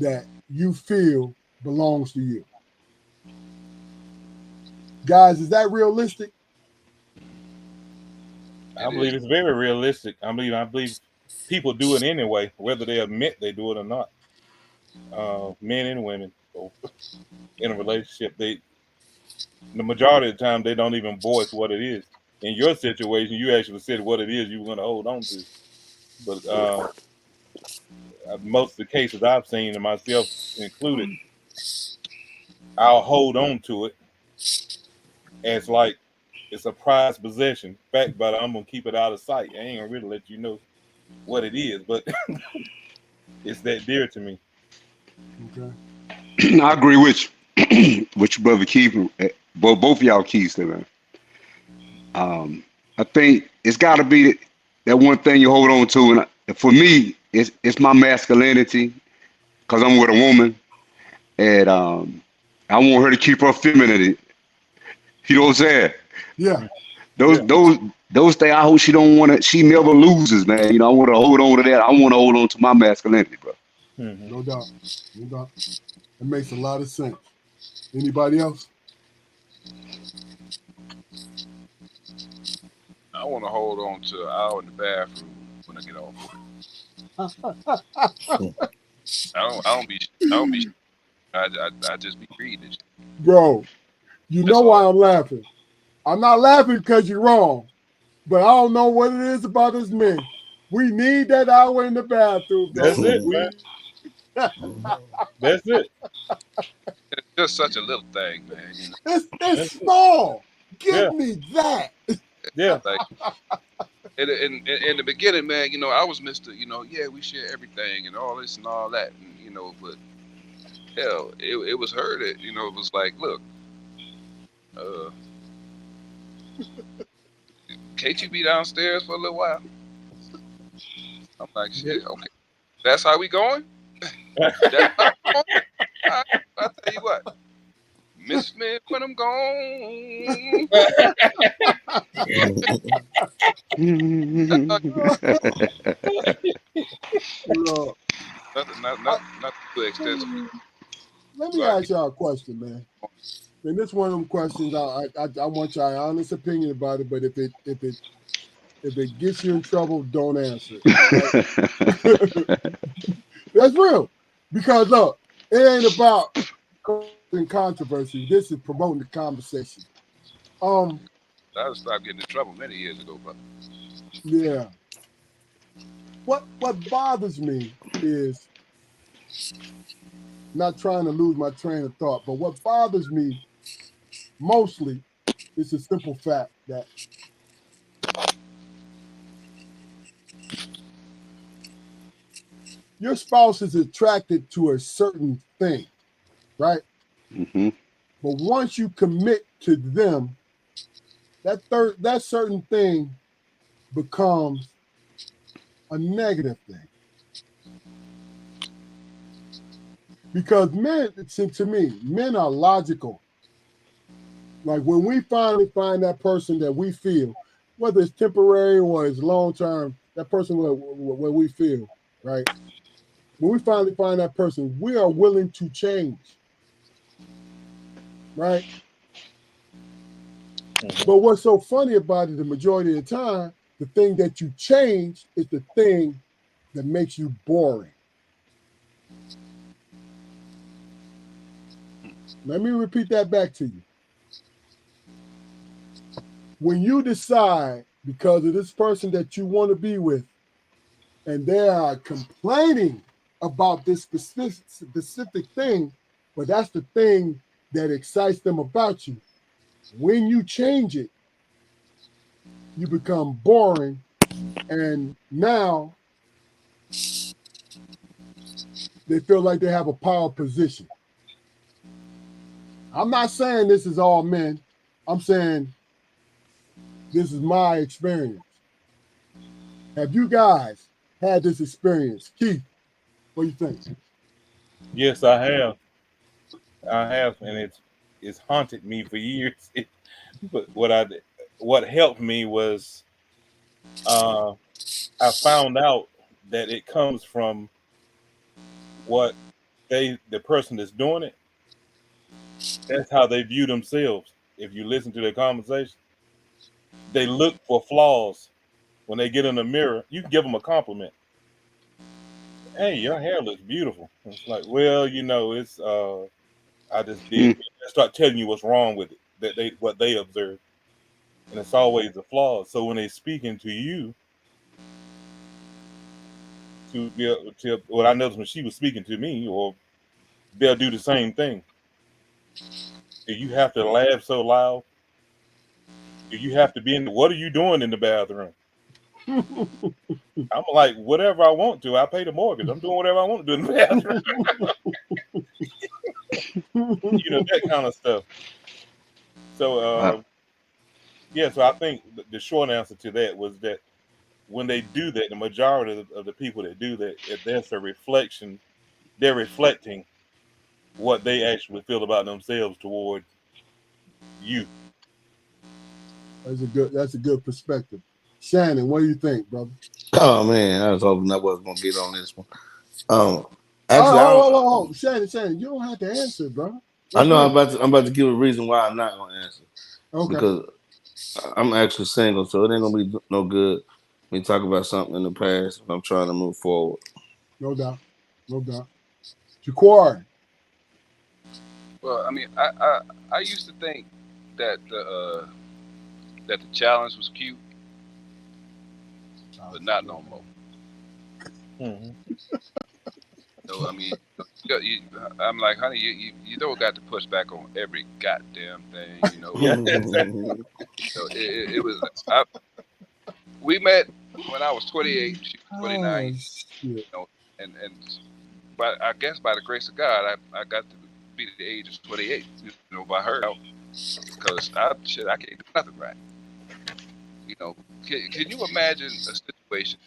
that you feel belongs to you. Guys, is that realistic? I It is. believe it's very realistic. I believe people do it anyway, whether they admit they do it or not. Men and women, both in a relationship, the majority of the time they don't even voice what it is. In your situation, you actually said what it is you were going to hold on to. But most of the cases I've seen, and myself included, I'll hold on to it as like it's a prized possession. In fact, but I'm gonna keep it out of sight. I ain't gonna really let you know what it is, but it's that dear to me. Okay. I agree with your brother Keith, both of y'all Keiths there, man. I think it's got to be that one thing you hold on to, and for me, it's my masculinity because I'm with a woman, and I want her to keep her femininity. You know what I'm saying? Yeah. Those Yeah. those those things. I hope she don't want to. She never loses, man. You know, I want to hold on to that. I want to hold on to my masculinity, bro. Hmm. No doubt. No doubt. It makes a lot of sense. Anybody else? I want to hold on to an hour in the bathroom when I get off work. I don't be. I don't be. I just be reading it. Bro, you know That's why all. I'm laughing. I'm not laughing because you're wrong, but I don't know what it is about us men. We need that hour in the bathroom, That's don't it, man. we? That's it. It's just such a little thing, man. You know, It's That's it. small. Give Yeah. me that. Yeah. like in the beginning, man. You know, I was Mister. You know, yeah, we share everything and all this and all that, and you know, but hell, it was her that it was like, look, uh, can't you be downstairs for a little while? I'm like, Yeah. shit, okay, that's how we going. That's how we going. All right, I'll tell you what, miss me when I'm gone. That's all, Look, nothing, I, not too extensive. let So me ask y'all a question, man. And this one of them questions. I want y'all honest opinion about it. But if it gets you in trouble, don't answer it. Right? That's real. Because look, it ain't about causing controversy. This is promoting the conversation. Um, I stopped getting in trouble many years ago, brother. yeah. What bothers me is not trying to lose my train of thought, but what bothers me mostly is the simple fact that your spouse is attracted to a certain thing, right? hmm But once you commit to them, that certain thing becomes a negative thing. Because men, to me, men are logical. Like when we finally find that person that we feel, whether it's temporary or it's long term, that person where we feel, right? When we finally find that person, we are willing to change, right? Mhm. But what's so funny about it, the majority of the time, the thing that you change is the thing that makes you boring. Let me repeat that back to you. When you decide because of this person that you want to be with, and they are complaining about this specific thing, but that's the thing that excites them about you. When you change it, you become boring, and now they feel like they have a power position. I'm not saying this is all men. I'm saying this is my experience. Have you guys had this experience? Keith, what do you think? Yes, I have. I have, and it's haunted me for years. But what helped me was uh, I found out that it comes from what the person that's doing it. That's how they view themselves. If you listen to their conversation, they look for flaws when they get in the mirror. You can give them a compliment. Hey, your hair looks beautiful. It's like, well, it's I just did. They start telling you what's wrong with it, that they what they observe, and it's always the flaws. So when they speaking to you, to what I noticed when she was speaking to me, or they'll do the same thing. If you have to laugh so loud, You have to be in. What are you doing in the bathroom? I'm like, whatever I want to. I pay the mortgage. I'm doing whatever I want to do in the bathroom. That kind of stuff. So, I, yeah. So I think the short answer to that was that when they do that, the majority of the people that do that, that's a reflection. They're reflecting what they actually feel about themselves toward you. That's a good perspective. Shannon, what do you think, brother? Oh man, I was hoping I wasn't gonna get on this one. Um, Oh, actually, I don't. Shannon, you don't have to answer, brother. I Let's know hear it. I'm about to give a reason why I'm not gonna answer Okay, because I'm actually single, so it ain't gonna be no good me talk about something in the past when I'm trying to move forward. no doubt, no doubt. Jaquar, Well, I mean, I used to think that the challenge was cute, but not no more. Mm-hmm. I mean, I'm like, honey, you don't got to push back on every goddamn thing, Yeah. it was. We met when I was 28, she was oh 29, shit, and but I guess by the grace of God, I got to be the age of 28, by her out, because I can't do nothing right. You know, can you imagine a situation?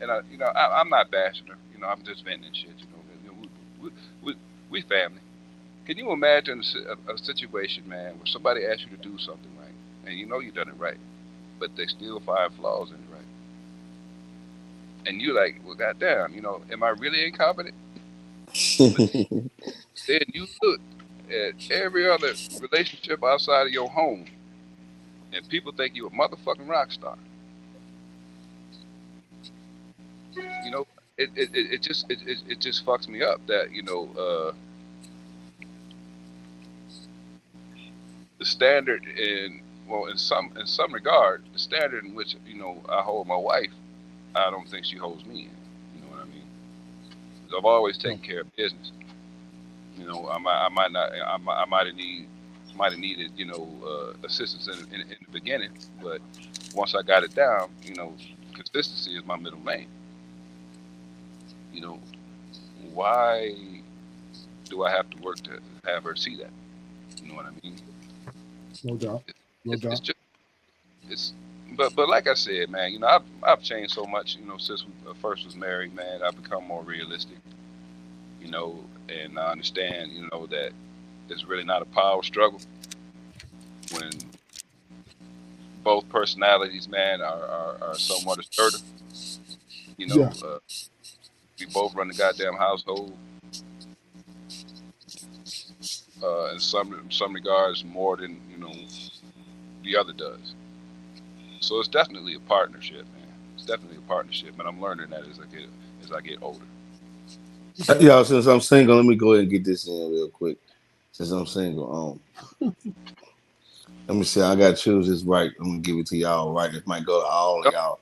And I'm not bashing her. I'm just venting and shit. We, we, we family. Can you imagine a situation, man, where somebody asks you to do something right, and you done it right, but they still find flaws in it right, and you like, well, goddamn, am I really incompetent? But then you look at every other relationship outside of your home, and people think you a motherfucking rock star. You know, it just fucks me up that the standard in some regard, the standard in which I hold my wife, I don't think she holds me in. You know what I mean? 'Cause I've always taken care of business. I might have needed assistance in the beginning, but once I got it down, consistency is my middle name. You know, why do I have to work to have her see that? You know what I mean? no doubt, It, no it's doubt. just it's but like I said, man, I've changed so much, since we first was married, man. I've become more realistic, and I understand, that it's really not a power struggle when both personalities, man, are somewhat assertive. You Yeah, know, uh, we both run the goddamn household, in some regards more than the other does. So it's definitely a partnership, man. It's definitely a partnership, and I'm learning that as I get older. okay. Y'all, since I'm single, let me go ahead and get this in real quick. Since I'm single, let me see. I gotta choose this right. I'm gonna give it to y'all right. This might go to all of You y'all.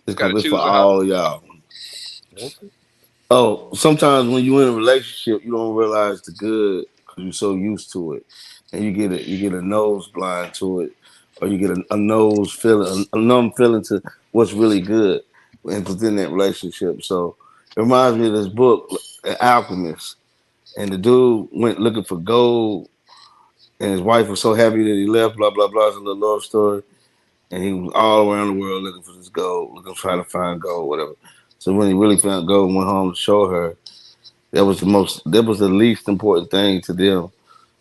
It's got to gonna be for choose a house. all of y'all. Okay. Oh, sometimes when you're in a relationship, you don't realize the good because you're so used to it, and you get a nose blind to it, or you get a nose feeling, a numb feeling to what's really good within that relationship. So it reminds me of this book, The Alchemist, and the dude went looking for gold, and his wife was so happy that he left. Blah blah blah. It's a little love story, and he was all around the world looking for this gold, looking trying to find gold, whatever. So when he really found gold and went home to show her, that was the least important thing to them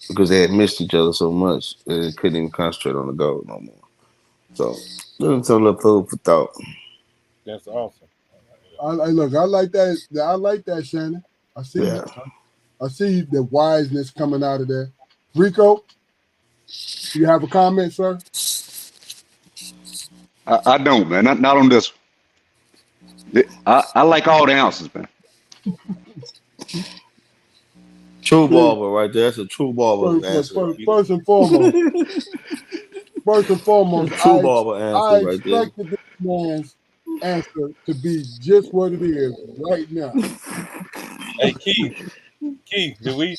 because they had missed each other so much that they couldn't even concentrate on the goal no more. So that's a little food for thought. That's awesome. I look. I like that. I like that, Shannon. I see. Yeah. I see the wiseness coming out of there. Rico, you have a comment, sir? I don't, man. Not on this one. I like all the answers, man. True See, barber right there. That's a true barber first, look, answer. first, first and foremost, first and foremost, True barber answer I right there. expected this man's answer to be just what it is right now. Hey, Keith, did we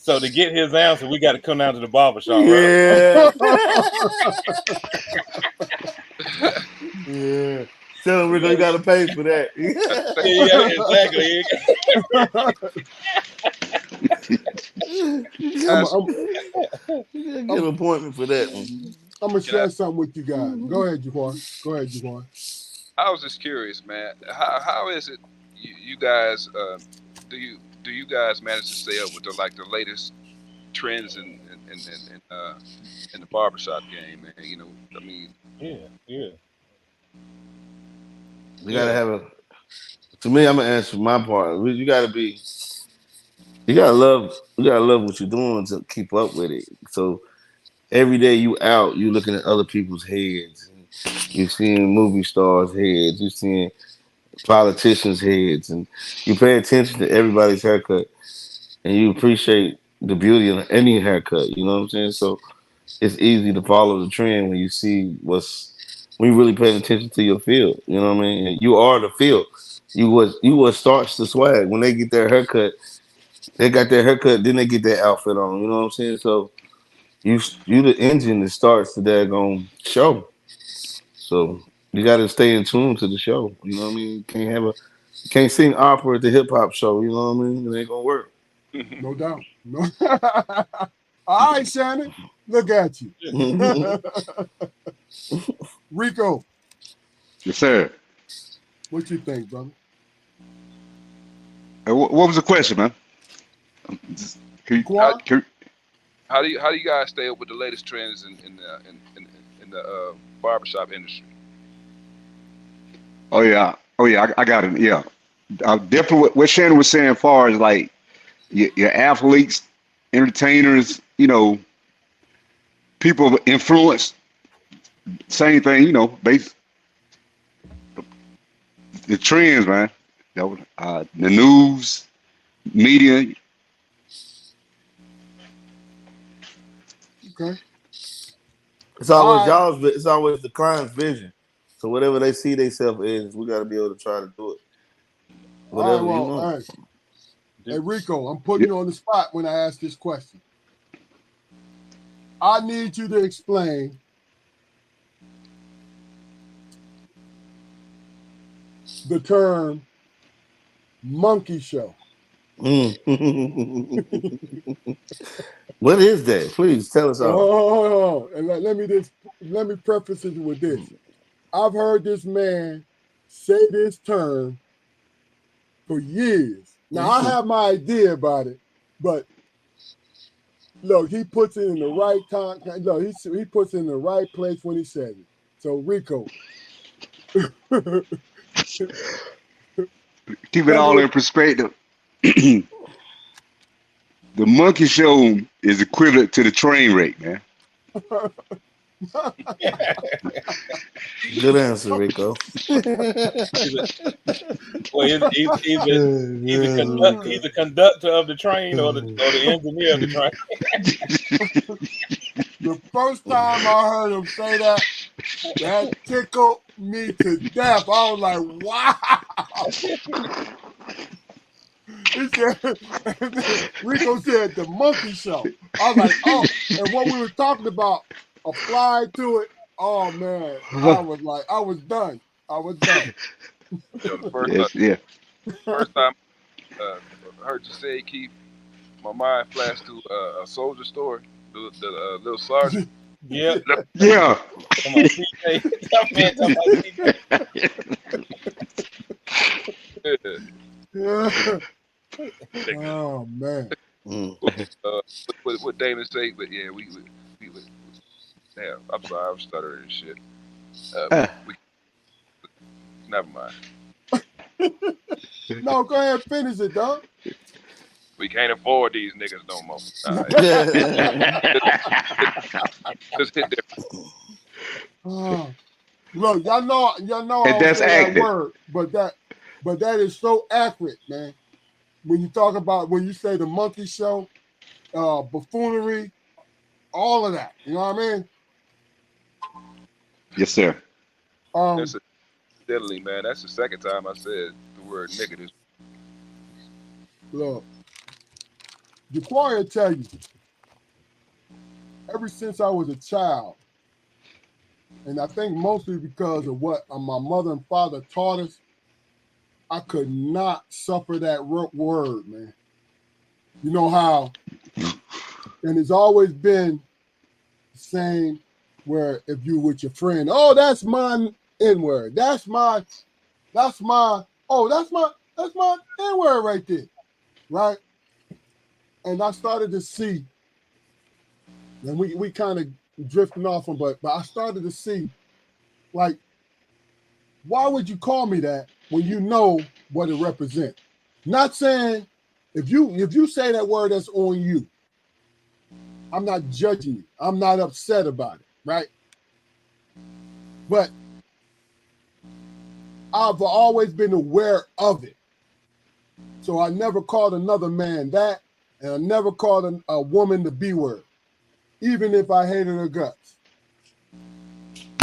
So to get his answer, we got to come down to the barbershop, right? Yeah. Yeah. Tell him, Rico, you got to pay for that. Yeah, exactly. You I'm That's gotta get an appointment for that one. gonna can I, share something with you guys. Go ahead, Jaquan. Go ahead, Jaquan. I was just curious, man. How is it you guys do you guys manage to stay up with the latest trends in the barbershop game, man? You know, I mean, Yeah, yeah, You gotta yeah. have a. To me, I'm gonna answer my part. You gotta be. You gotta love. You gotta love what you're doing to keep up with it. So every day you out, you looking at other people's heads. You seeing movie stars' heads. You seeing politicians' heads, and you pay attention to everybody's haircut, and you appreciate the beauty of any haircut. You know what I'm saying? So it's easy to follow the trend when you see when you really paying attention to your field. You know what I mean? And you are the field. You what starts the swag. When they get their haircut, they got their haircut, then they get their outfit on. You know what I'm saying? So you the engine that starts the daggone show. So you got to stay in tune to the show. You know what I mean? You can't sing opera at the hip hop show. You know what I mean? It ain't gonna work. No doubt. No. All right, Shannon. Look at you. Rico, Yes, sir. what you think, brother? What was the question, man? Can you, how Quan? can, how do you guys stay up with the latest trends in the barbershop industry? oh yeah, I got it. Yeah, definitely what Shannon was saying, as far as like your athletes, entertainers, people of influence. Same thing, base the trends, man. The news, media. Okay. It's All always right. y'all's. It's always the client's vision. So whatever they see themselves is, we got to be able to try to do it. All right. Whatever you Well, want. all right. Hey, Rico, I'm putting Yeah, you on the spot when I ask this question. I need you to explain the term monkey show. Mm. What is that? Please tell us all. Oh, and let me preface it with this. I've heard this man say this term for years. Now I have my idea about it, but look, he puts it in the right time. Look, he puts it in the right place when he says it. So Rico, tell keep it me all what. in perspective. The monkey show is equivalent to the train wreck, man. Good answer, Rico. He's a, well, he's a conductor of the train or the engineer of the train. The first time I heard him say that, that tickled me to death. I was like, wow. He said, Rico said the monkey show. I was like, oh, and what we were talking about applied to it. Oh man, I was done. I was done. You know, Yes, yeah. first time I heard you say, Keith, my mind flashed to a soldier story, the little sergeant. Yep. Yeah. Come on, CJ. That man talking about Yeah. Yeah. Nigga. Oh man. Mm. What Damon say, but yeah, we damn. I'm sorry, I'm stuttering and shit. We never mind. No, go ahead, finish it, dog. We can't afford these niggas no more. All right, just hit there. Oh, look, y'all know I And don't that's say that acting. word, but that is so accurate, man. When you talk about when you say the monkey show, buffoonery, all of that. You know what I mean? Yes, sir. That's Um, steadily, man. That's the second time I said the word nigga. look, Jaquari will tell you, ever since I was a child, and I think mostly because of what my mother and father taught us, I could not suffer that word, man. You know how, and it's always been the same where if you with your friend, oh, that's my N-word. That's my N-word right there. Right? And I started to see, and we kind of drifting off from, but I started to see, like, why would you call me that when you know what it represents? Not saying if you say that word, that's on you. I'm not judging you. I'm not upset about it, right? But I've always been aware of it. So I never called another man that, and I never called a woman the B word, even if I hated her guts. You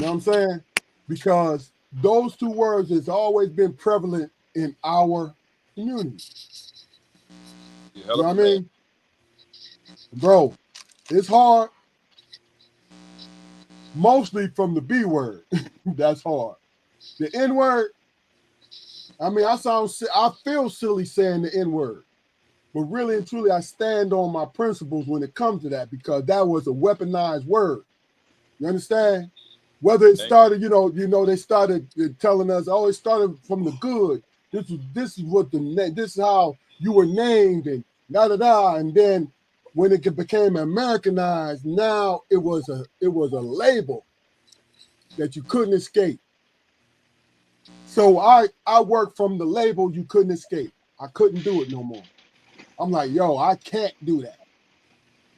know what I'm saying? Because those two words has always been prevalent in our community. You know what I mean? Bro, it's hard. Mostly from the B word. That's hard. The N word, I mean, I feel silly saying the N word. But really and truly, I stand on my principles when it comes to that, because that was a weaponized word. You understand? Whether it started, they started telling us, oh, it started from the good. This is how you were named, and da da da. And then when it became Americanized, now it was a label that you couldn't escape. So I worked from the label you couldn't escape. I couldn't do it no more. I'm like, yo, I can't do that.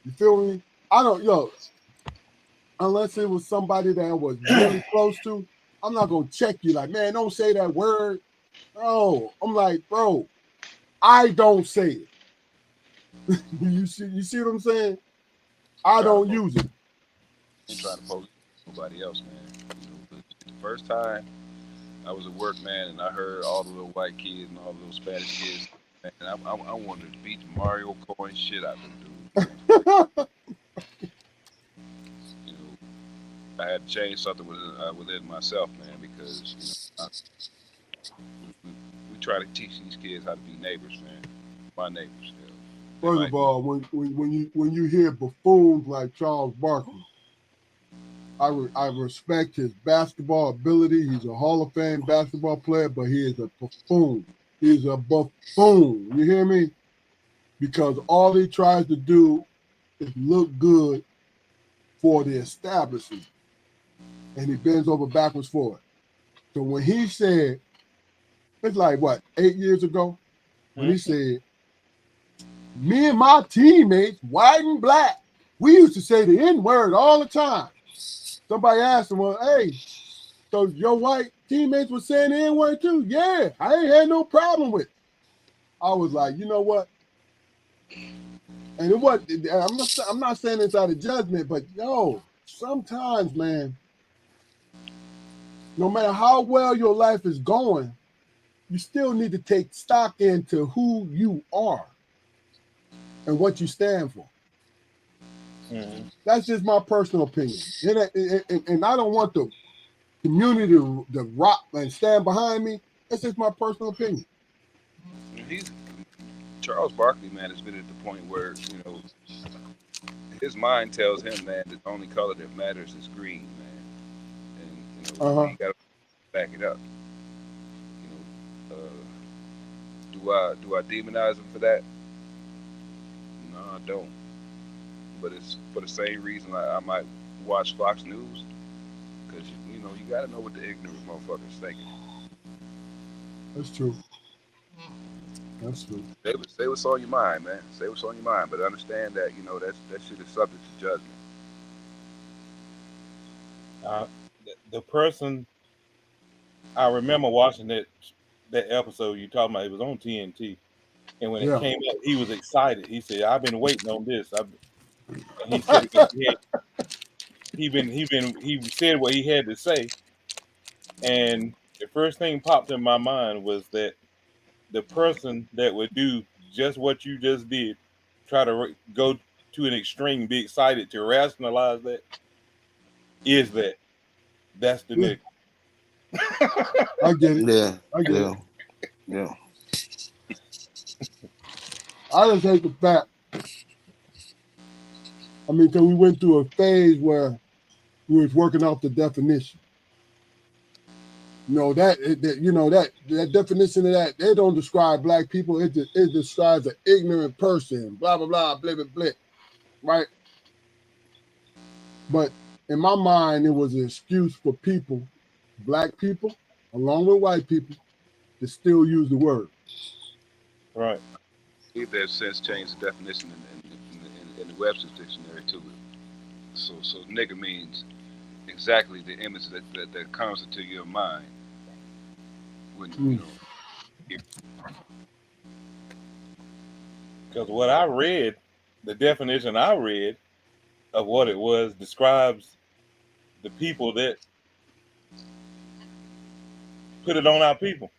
You feel me? Unless it was somebody that I was really close to, I'm not gonna check you like, man, don't say that word. Bro, I'm like, bro, I don't say it. you see what I'm saying? I don't use it. Ain't trying to poke nobody else, man. The first time I was at work, man, and I heard all the little white kids and all the little Spanish kids, man, I wanted to beat the Mario Coin shit out of them dudes. You know, I had to change something within myself, man, because we try to teach these kids how to be neighbors, man. My neighbors. First of all, when you hear buffoons like Charles Barkley, I respect his basketball ability. He's a Hall of Fame basketball player, but he is a buffoon. He's a buffoon. You hear me? Because all he tries to do is look good for the establishment, and he bends over backwards for it. So when he said, it's like what, 8 years ago, when he said, me and my teammates, white and black, we used to say the N-word all the time. Somebody asked him, well, hey, so your white teammates were saying the N-word too? Yeah, I ain't had no problem with it. I was like, you know what? And I'm not saying this out of judgment, but sometimes, man, no matter how well your life is going, you still need to take stock into who you are and what you stand for. Mm-hmm. That's just my personal opinion. And I don't want the community to rock and stand behind me. That's just my personal opinion. Charles Barkley, man, has been at the point where, his mind tells him, man, the only color that matters is green, man. And, he got to back it up. Do I demonize him for that? No, I don't. But it's for the same reason I might watch Fox News, because you got to know what the ignorant motherfuckers thinking. That's true. That's true. Say what's on your mind, man. Say what's on your mind, but understand that that shit is subject to judgment. The person I remember watching that episode you talking about, it was on TNT, and when it came up, he was excited. He said, "I've been waiting on this." And he said he said what he had to say, and the first thing popped in my mind was that the person that would do just what you just did try to go to an extreme, be excited to rationalize that, is that's the Yeah, nigga. I get it. Yeah, I get it. yeah, yeah. I just hate the fact. I mean, because we went through a phase where we was working off the definition. You know that definition of that, they don't describe black people. It describes an ignorant person. Blah blah blah blah blah blah. Right. But in my mind, it was an excuse for people, black people, along with white people, to still use the word. Right. I believe they've since changed the definition in the Webster's dictionary too. So nigga means exactly the image that comes into your mind when you Mm. know. Because what I read, the definition I read of what it was describes the people that put it on our people.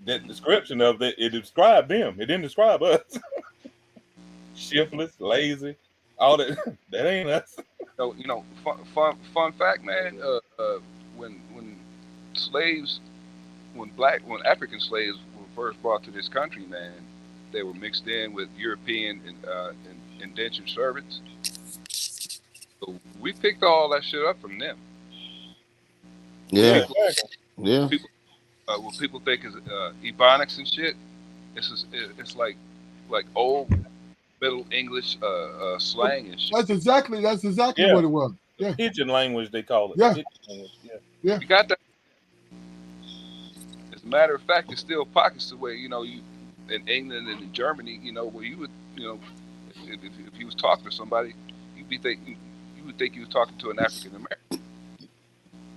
That description of it described them. It didn't describe us. Shiftless, lazy, all that. That ain't us. Fun fact, man. When slaves, when African slaves were first brought to this country, man, they were mixed in with European and indentured servants. So we picked all that shit up from them. What Yeah, Yeah, people exactly. yeah. people what people think is ebonics and shit. It's like old Middle English slang and shit. That's exactly Yeah, what it was. the Yeah, pigeon language they call it. yeah, Pigeon language. Yeah. yeah, You got that. As a matter of fact, there's still pockets of where you in England and in Germany, where you would if you was talking to somebody, you would think you was talking to an African American,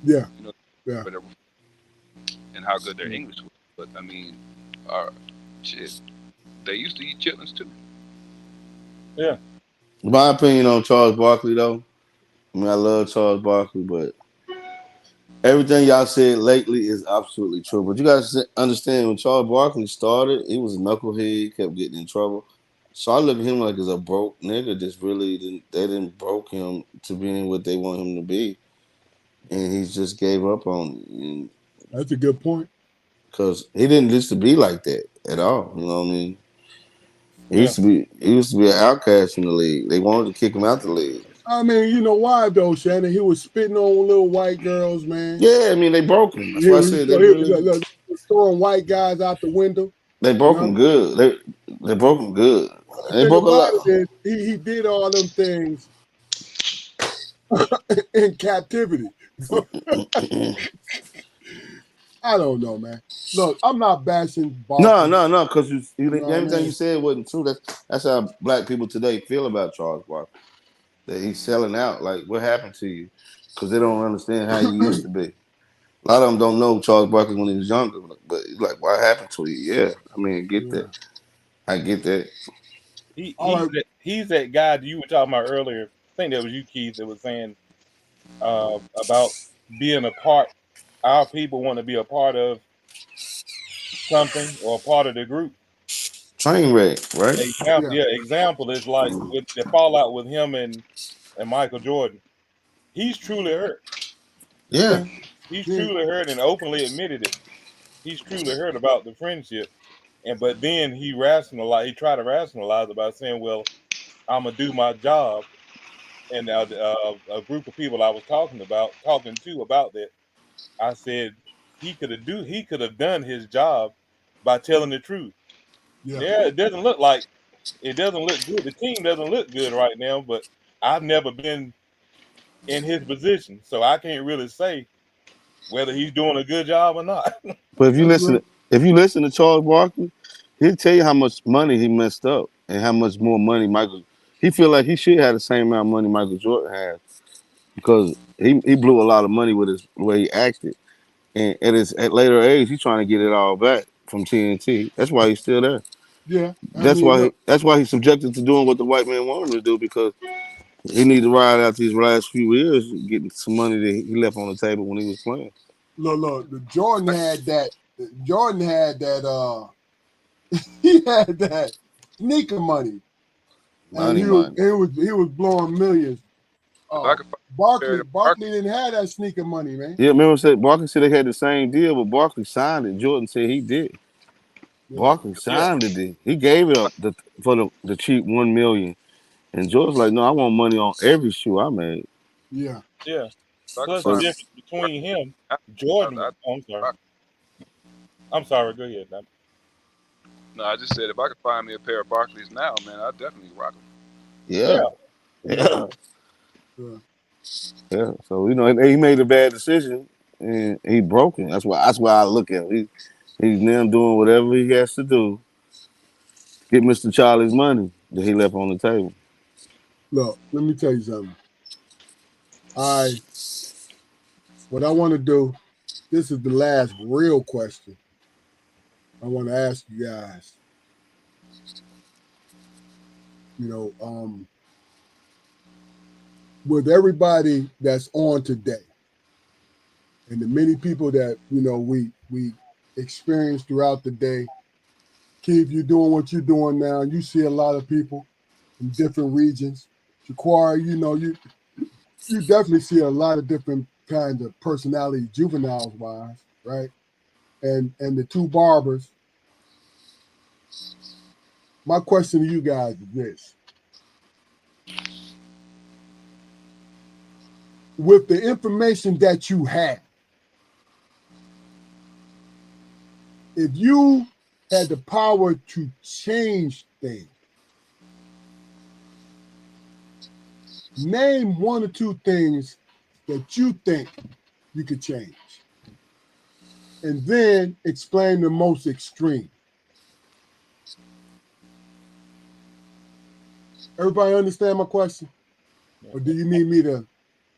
yeah, you know, yeah. whatever, and how good their English was. But I mean, our shit, they used to eat chitlins too. Yeah. My opinion on Charles Barkley, though. I mean, I love Charles Barkley, but everything y'all said lately is absolutely true. But you guys understand when Charles Barkley started, he was a knucklehead, kept getting in trouble. So I look at him like as a broke nigga. Just really they didn't broke him to being what they want him to be, and he just gave up on it That's a good point. because he didn't used to be like that at all. You know what I mean? Yeah. He used to be an outcast in the league. They wanted to kick him out the league. I mean, you know why though, Shannon? He was spitting on little white girls, man. Yeah, I mean they broke him. That's He why I was, said they really look, he was throwing white guys out the window. they You broke know, him good. They broke him good. the They thing broke a about it lot. is he did all them things in captivity. I don't know, man. Look, I'm not bashing No, Barkley. no, no, because You know what I everything you mean? said wasn't true. That's how black people today feel about Charles Barkley. That he's selling out. Like, what happened to you? Because they don't understand how you used to be. A lot of them don't know Charles Barkley when he was younger. But like, what happened to you? Yeah, I mean, I get Yeah. that. I get that. He All he's right. that he's that guy that you were talking about earlier. I think that was you, Keith, that was saying about being a part. Our people want to be a part of something or a part of the group. Train wreck, right? Example, Yeah. yeah. Example is like with the fallout with him and Michael Jordan. He's truly hurt. Yeah. Yeah. He's Yeah. truly hurt and openly admitted it. He's truly hurt about the friendship. And but then he tried to rationalize it by saying, "Well, I'm gonna do my job." And a group of people I was talking to about that, I said he could have done his job by telling the truth. Yeah. Yeah, it doesn't look good. The team doesn't look good right now, but I've never been in his position, so I can't really say whether he's doing a good job or not. But That's real. if you listen to Charles Barkley, he'll tell you how much money he messed up and how much more money Michael. He feel like he should have the same amount of money Michael Jordan has because he blew a lot of money with his the way he acted. And at later age, he's trying to get it all back from TNT. That's why he's still there. Yeah. I mean, look, That's why he's subjected to doing what the white man wanted him to do because he needed to ride out these last few years getting some money that he left on the table when he was playing. look. The Jordan had that. Jordan had that. He had that sneaker money. and Money, money. he was blowing millions. If I could find a pair of Barkley didn't have that sneaker money, man. Yeah, remember said Barkley said they had the same deal, but Barkley signed it. Jordan said he did. Yeah, Barkley Yeah, signed the deal. He gave it up for the cheap 1 million. And Jordan's like, no, I want money on every shoe I made. yeah. yeah. if I could Plus the So find difference a between him, I, Jordan. I, Oh, I'm sorry. I, I'm sorry. Go ahead. no, I just said if I could find me a pair of Barclays now, man, I'd definitely rock them. yeah, Yeah, yeah, Yeah. yeah. So he made a bad decision and he broke it. That's why I look at him. He's now doing whatever he has to do to get Mr. Charlie's money that he left on the table. Look, let me tell you something. I what I want to do. This is the last real question I want to ask you guys. You know, with everybody that's on today, and the many people that we experience throughout the day. Keith, you're doing what you're doing now. You see a lot of people in different regions. Shaquari, you definitely see a lot of different kinds of personality, juveniles wise, right? And the two barbers. My question to you guys is this: with the information that you have, if you had the power to change things, name one or two things that you think you could change, and then explain the most extreme. Everybody understand my question? Or do you need me to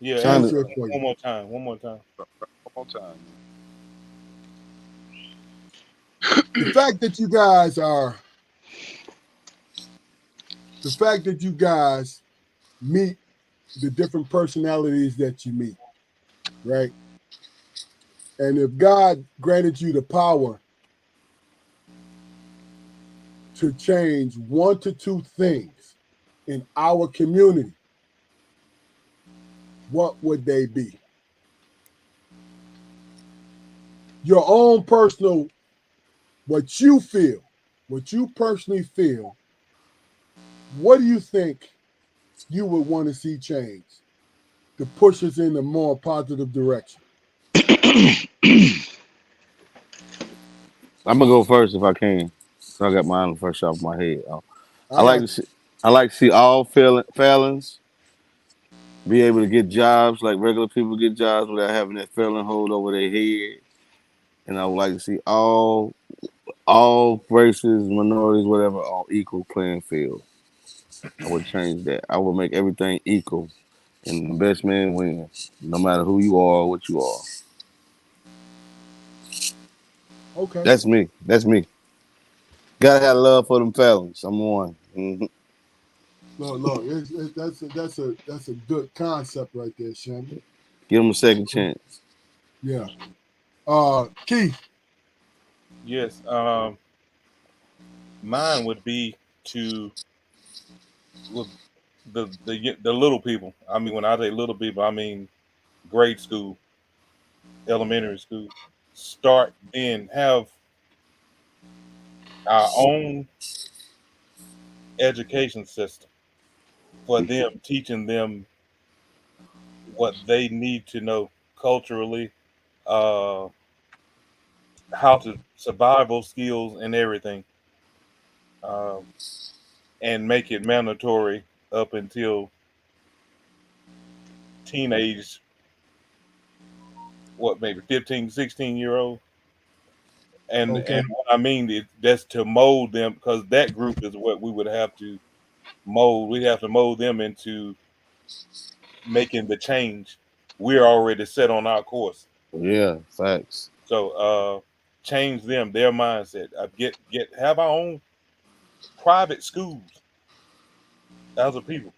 yeah. Trying Answer to answer it it for one you? more time. One more time. One more time. The fact that you guys are, the fact that you guys meet the different personalities that you meet, right? And if God granted you the power to change one to two things in our community, what would they be? Your own personal, what you feel, what you personally feel, what do you think you would want to see change to push us in a more positive direction? I'm gonna go first if I can. So I got mine fresh off my head. I I like got to see all felons be able to get jobs like regular people get jobs without having that felon hold over their head. And I would like to see all races, minorities, whatever, on equal playing field. I would change that. I would make everything equal, and the best man wins, no matter who you are or what you are. you. Okay. That's me. That's me. Gotta have love for them felons. I'm one. Look, that's a good concept right there, Shannon. Give them a second chance. Yeah. Keith. Yes. Mine would be to with the little people. I mean, when I say little people, I mean grade school, elementary school. Start then have our own education system for them, teaching them what they need to know culturally, uh, how to survival skills and everything, uh, and make it mandatory up until teenage, what, maybe 15, 16 year old. And Okay. what I mean is that's to mold them, because that group is what we would have to mold. We have to mold them into making the change. We're already set on our course. Yeah, facts. So change them, their mindset. Get have our own private schools as a people.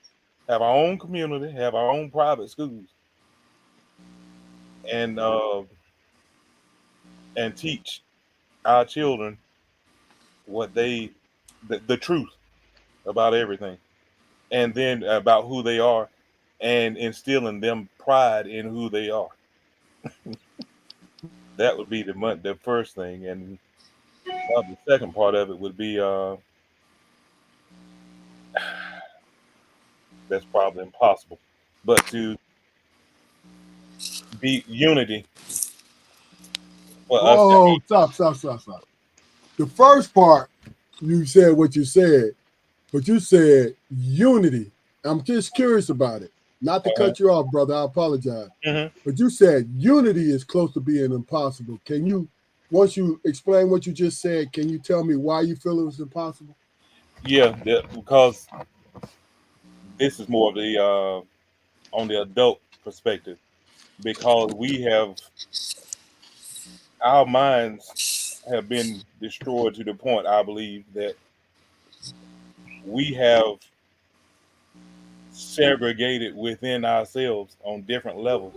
Have our own community, have our own private schools, and teach our children what the truth about everything. and then about who they are, and instilling them pride in who they are. That would be the first thing, and the second part of it would be that's probably impossible, but to be unity for us to Oh, stop. The first part, you said what you said, but you said unity. I'm just curious about it. Not to cut you off, brother. I apologize. hmm But you said unity is close to being impossible. Can you, once you explain what you just said, can you tell me why you feel it was impossible? yeah, because this is more of the on the adult perspective, because we have our minds have been destroyed to the point, I believe, that we have segregated within ourselves on different levels.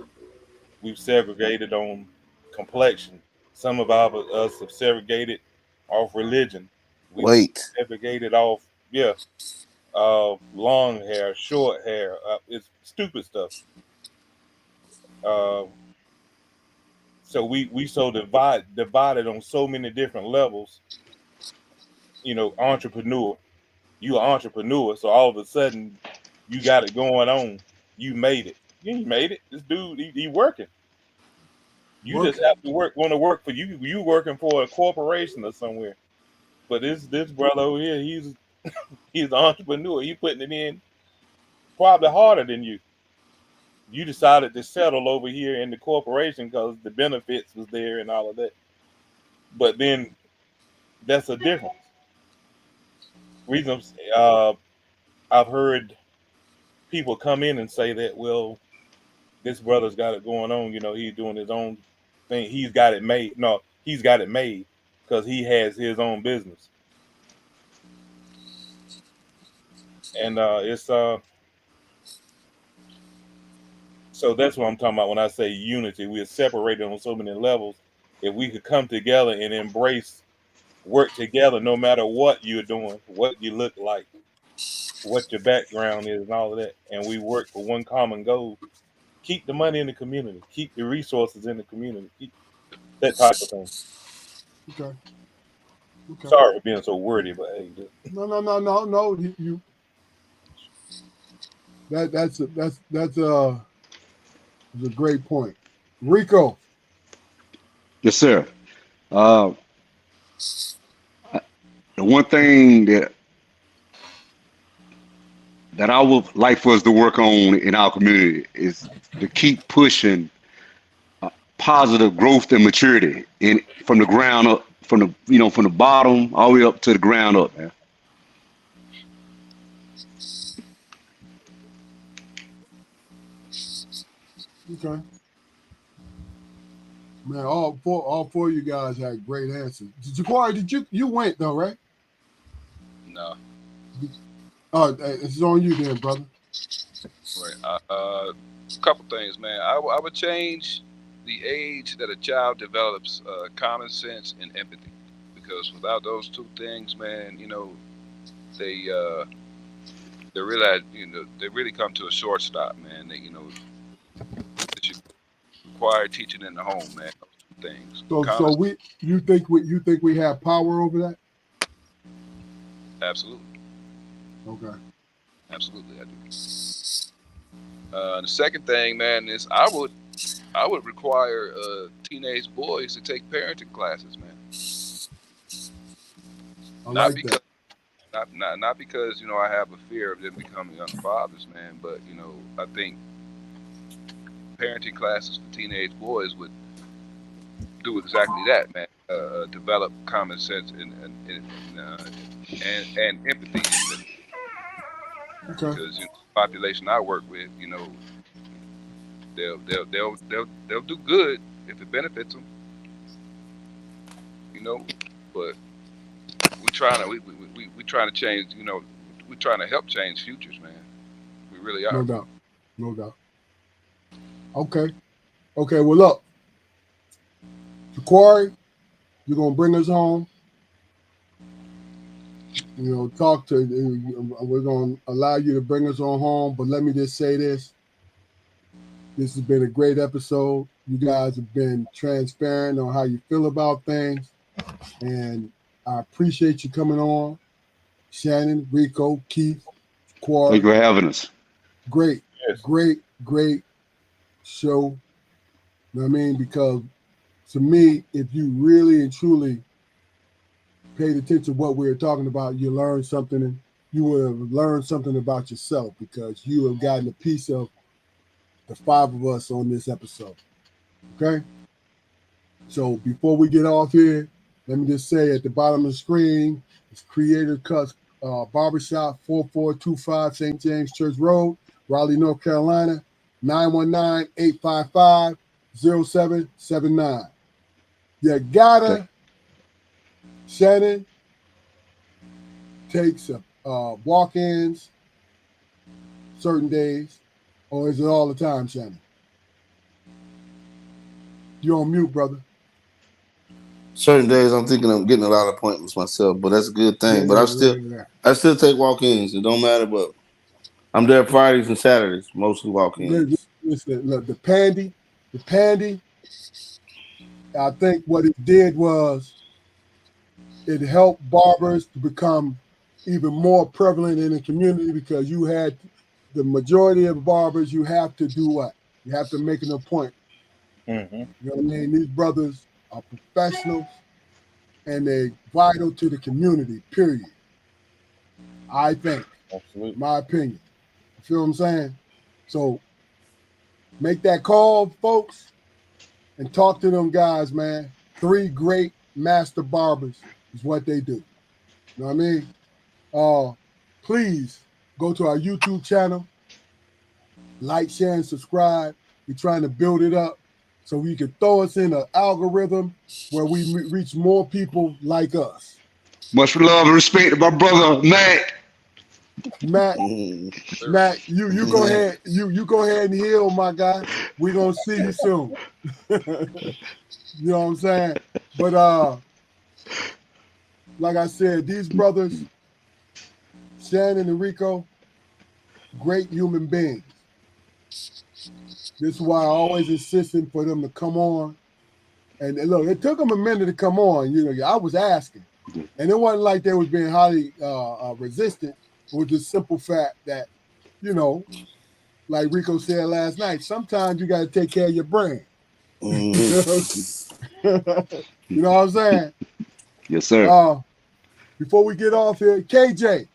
We've segregated on complexion. Some of us have segregated off religion. We've Wait. segregated off, yeah, long hair, short hair. It's stupid stuff. Uh, so we so divided on so many different levels. Entrepreneur. You an entrepreneur, so all of a sudden you got it going on. You made it. You ain't made it. This dude, he working. You just Working. have to want to work for you. You working for a corporation or somewhere. But this brother over here, he's an entrepreneur. He putting it in probably harder than you. You decided to settle over here in the corporation because the benefits was there and all of that. But then that's a difference. Reasons I've heard people come in and say that, well, this brother's got it going on. He's doing his own thing. He's got it made. No, he's got it made because he has his own business. And it's so that's what I'm talking about when I say unity. We're separated on so many levels. If we could come together and embrace, work together, no matter what you're doing, what you look like, what your background is, and all of that, and we work for one common goal: keep the money in the community, keep the resources in the community, keep that type of thing. Okay. Okay. Sorry for being so wordy, but hey, No. That's a great point. Rico. Yes, sir. Uh, the one thing that I would like for us to work on in our community is to keep pushing positive growth and maturity in from the ground up, from the bottom all the way up to the ground up, man. Okay. Man, all four of you guys had great answers. Jaqari, you went though, right? No, Oh, it's on you then, brother. right. Couple things, man. I would change the age that a child develops common sense and empathy, because without those two things, man, they they really come to a short stop, man. They should require teaching in the home, man. Those two things, So common, you think we have power over that? absolutely, Okay. absolutely, I do. The second thing, man, is I would require teenage boys to take parenting classes, man. I Not like because that. not because I have a fear of them becoming young fathers, man, but I think parenting classes for teenage boys would do exactly that, man. Develop common sense and empathy in them, Okay. because the population I work with, they'll do good if it benefits them, you know. But we trying to change, we're trying to help change futures, man. We really No are. doubt. No doubt. Okay. Okay. Well, look, Jaqari, you're gonna bring us home. talk to. We're gonna allow you to bring us on home, but let me just say this: this has been a great episode. You guys have been transparent on how you feel about things, and I appreciate you coming on. Shannon, Rico, Keith, Thank Quar, you for having us. great, Yes. great show. You know what I mean? Because to me, if you really and truly paid attention to what we were talking about, you learned something. And you would have learned something about yourself because you have gotten a piece of the five of us on this episode. Okay? So before we get off here, let me just say at the bottom of the screen, it's Creator Cuts Barbershop, 4425 St. James Church Road, Raleigh, North Carolina, 919-855-0779. You gotta, Okay. Shannon, takes walk-ins certain days, or is it all the time, Shannon? You're on mute, brother. Certain days I'm thinking I'm getting a lot of appointments myself, but that's a good Yeah, thing. But I still take walk-ins. It don't matter, but I'm there Fridays and Saturdays, mostly walk-ins. Listen, look, the pandy, I think what it did was it helped barbers to become even more prevalent in the community because you had the majority of barbers, you have to do what? You have to make an appointment. Mm-hmm. You know what I mean? These brothers are professionals and they're vital to the community, period. I think, Absolutely. my opinion. You feel what I'm saying? So make that call, folks, and talk to them guys, man. 3 great master barbers is what they do. You know what I mean? Please go to our YouTube channel, like, share, and subscribe. We're trying to build it up so we can throw us in an algorithm where we reach more people like us. Much love and respect to my brother Matt. Matt, Mhm. Sir. Matt, you go ahead, you go ahead and heal, my guy. We're gonna see you soon. You know what I'm saying? But like I said, these brothers, Shannon and Rico, great human beings. This is why I always insisted for them to come on. And look, it took them a minute to come on. I was asking, and it wasn't like they was being highly resistant. It was the simple fact that, you know, like Rico said last night, sometimes you got to take care of your brain. Mhm. You know what I'm saying? Yes, sir. Before we get off here, KJ,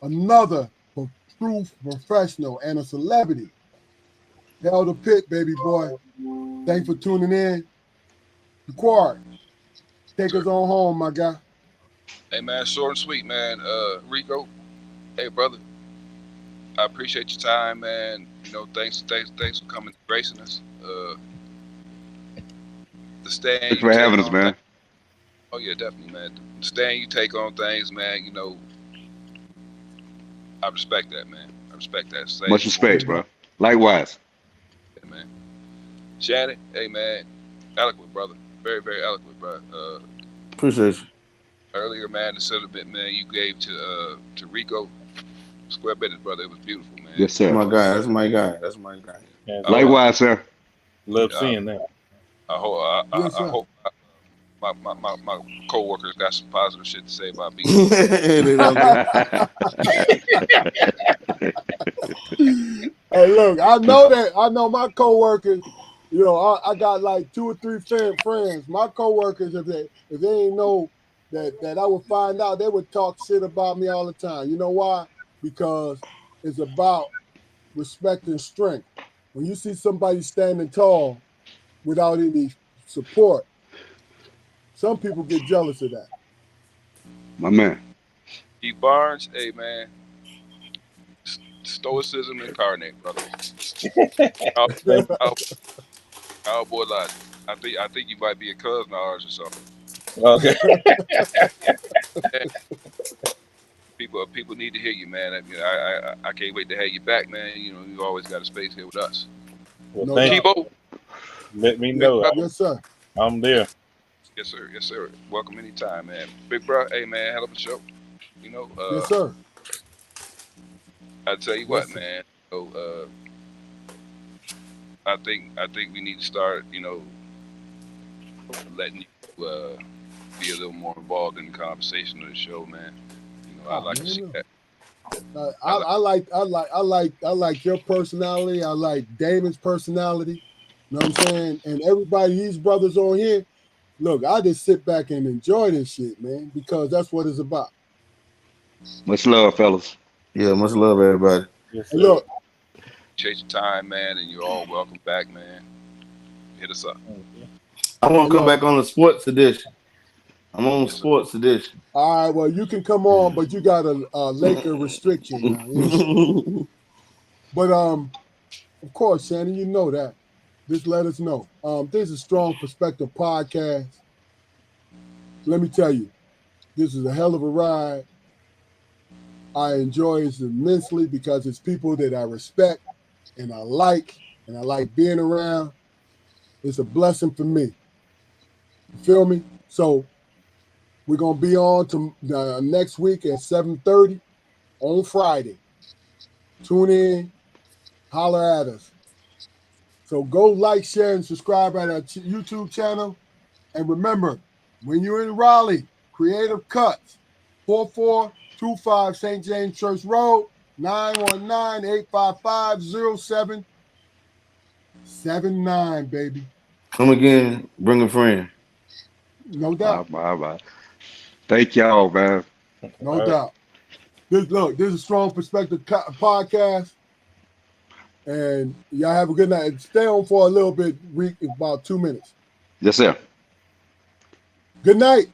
another true professional and a celebrity. Held the pit, baby boy. Thanks for tuning in. The Quad, take Sir. us on home, my guy. Hey man, short and sweet, man. Rico, hey brother, I appreciate your time, man. Thanks for coming, gracing us. The stand Thanks you for take having us, on things. man. Oh yeah, definitely, man. The stand you take on things, man. I respect that, man. I respect that. Same Much for respect, too, bro. Likewise. man. Shannon, hey man, eloquent brother, very very eloquent, bro. Appreciate you. Earlier, man, the sentiment, man, you gave to Rico, square business, brother. It was beautiful, man. Yes, sir. My guy. That's my guy. That's my guy. Yes, I hope sir. Likewise, sir. Love I, seeing that. I hope Yes, I sir. hope my co-workers got some positive shit to say about me too. They don't do. Hey, look, I know my coworkers. I got like 2 or 3 friends. My coworkers, if they ain't know that I would find out, they would talk shit about me all the time. You know why? Because it's about respect and strength. When you see somebody standing tall without any support, some people get jealous of that. My man. Keith Barnes, hey man, stoicism incarnate, brother. Cow- Thank cow- Cowboy logic. I think you might be a cousin of ours or something. you. Okay. Yeah, people need to hear you, man. I can't wait to have you back, man. You always got a space here with us. Well, No thank you. doubt. Kibo, Let me big know. bro. Yes, sir. I'm there. Yes, sir. Yes, sir. Welcome anytime, man. Big bro, hey man, hell of a show. You know, Yes, sir. I tell you Yes, what, sir. man. I think we need to start, letting you be a little more involved in the conversation of the show, man. I Oh like to man, see no. that. I like. I like your personality. I like Damon's personality. You know what I'm saying? And everybody, these brothers on here, look, I just sit back and enjoy this shit, man, because that's what it's about. Much love, fellas. Yeah, much love, everybody. Yes, And sir. look, Appreciate your time, man, and you're all welcome back, man. Hit us up. Okay. I want and to come look, back on the sports edition. I'm on Yes, sir. sports edition. all right, well, you can come on, but you got a Laker restriction now. You know? But of course, Shannon, you know that. Just let us know. This is Strong Perspective Podcast. Let me tell you, this is a hell of a ride. I enjoy it immensely because it's people that I respect and I like being around. It's a blessing for me. You feel me? So we're gonna be on to next week at 7:30 on Friday. Tune in, holler at us. So go like, share, and subscribe at our YouTube channel. And remember, when you're in Raleigh, Creative Cuts, 4425 St. James Church Road, 919-855-0779, baby. Come again, bring a friend. No Bye, doubt. bye, bye. Thank y'all, man. No All right. doubt. This is Strong Perspective Podcast. And y'all have a good night. Stay on for a little bit, about 2 minutes. Yes, sir. Good night.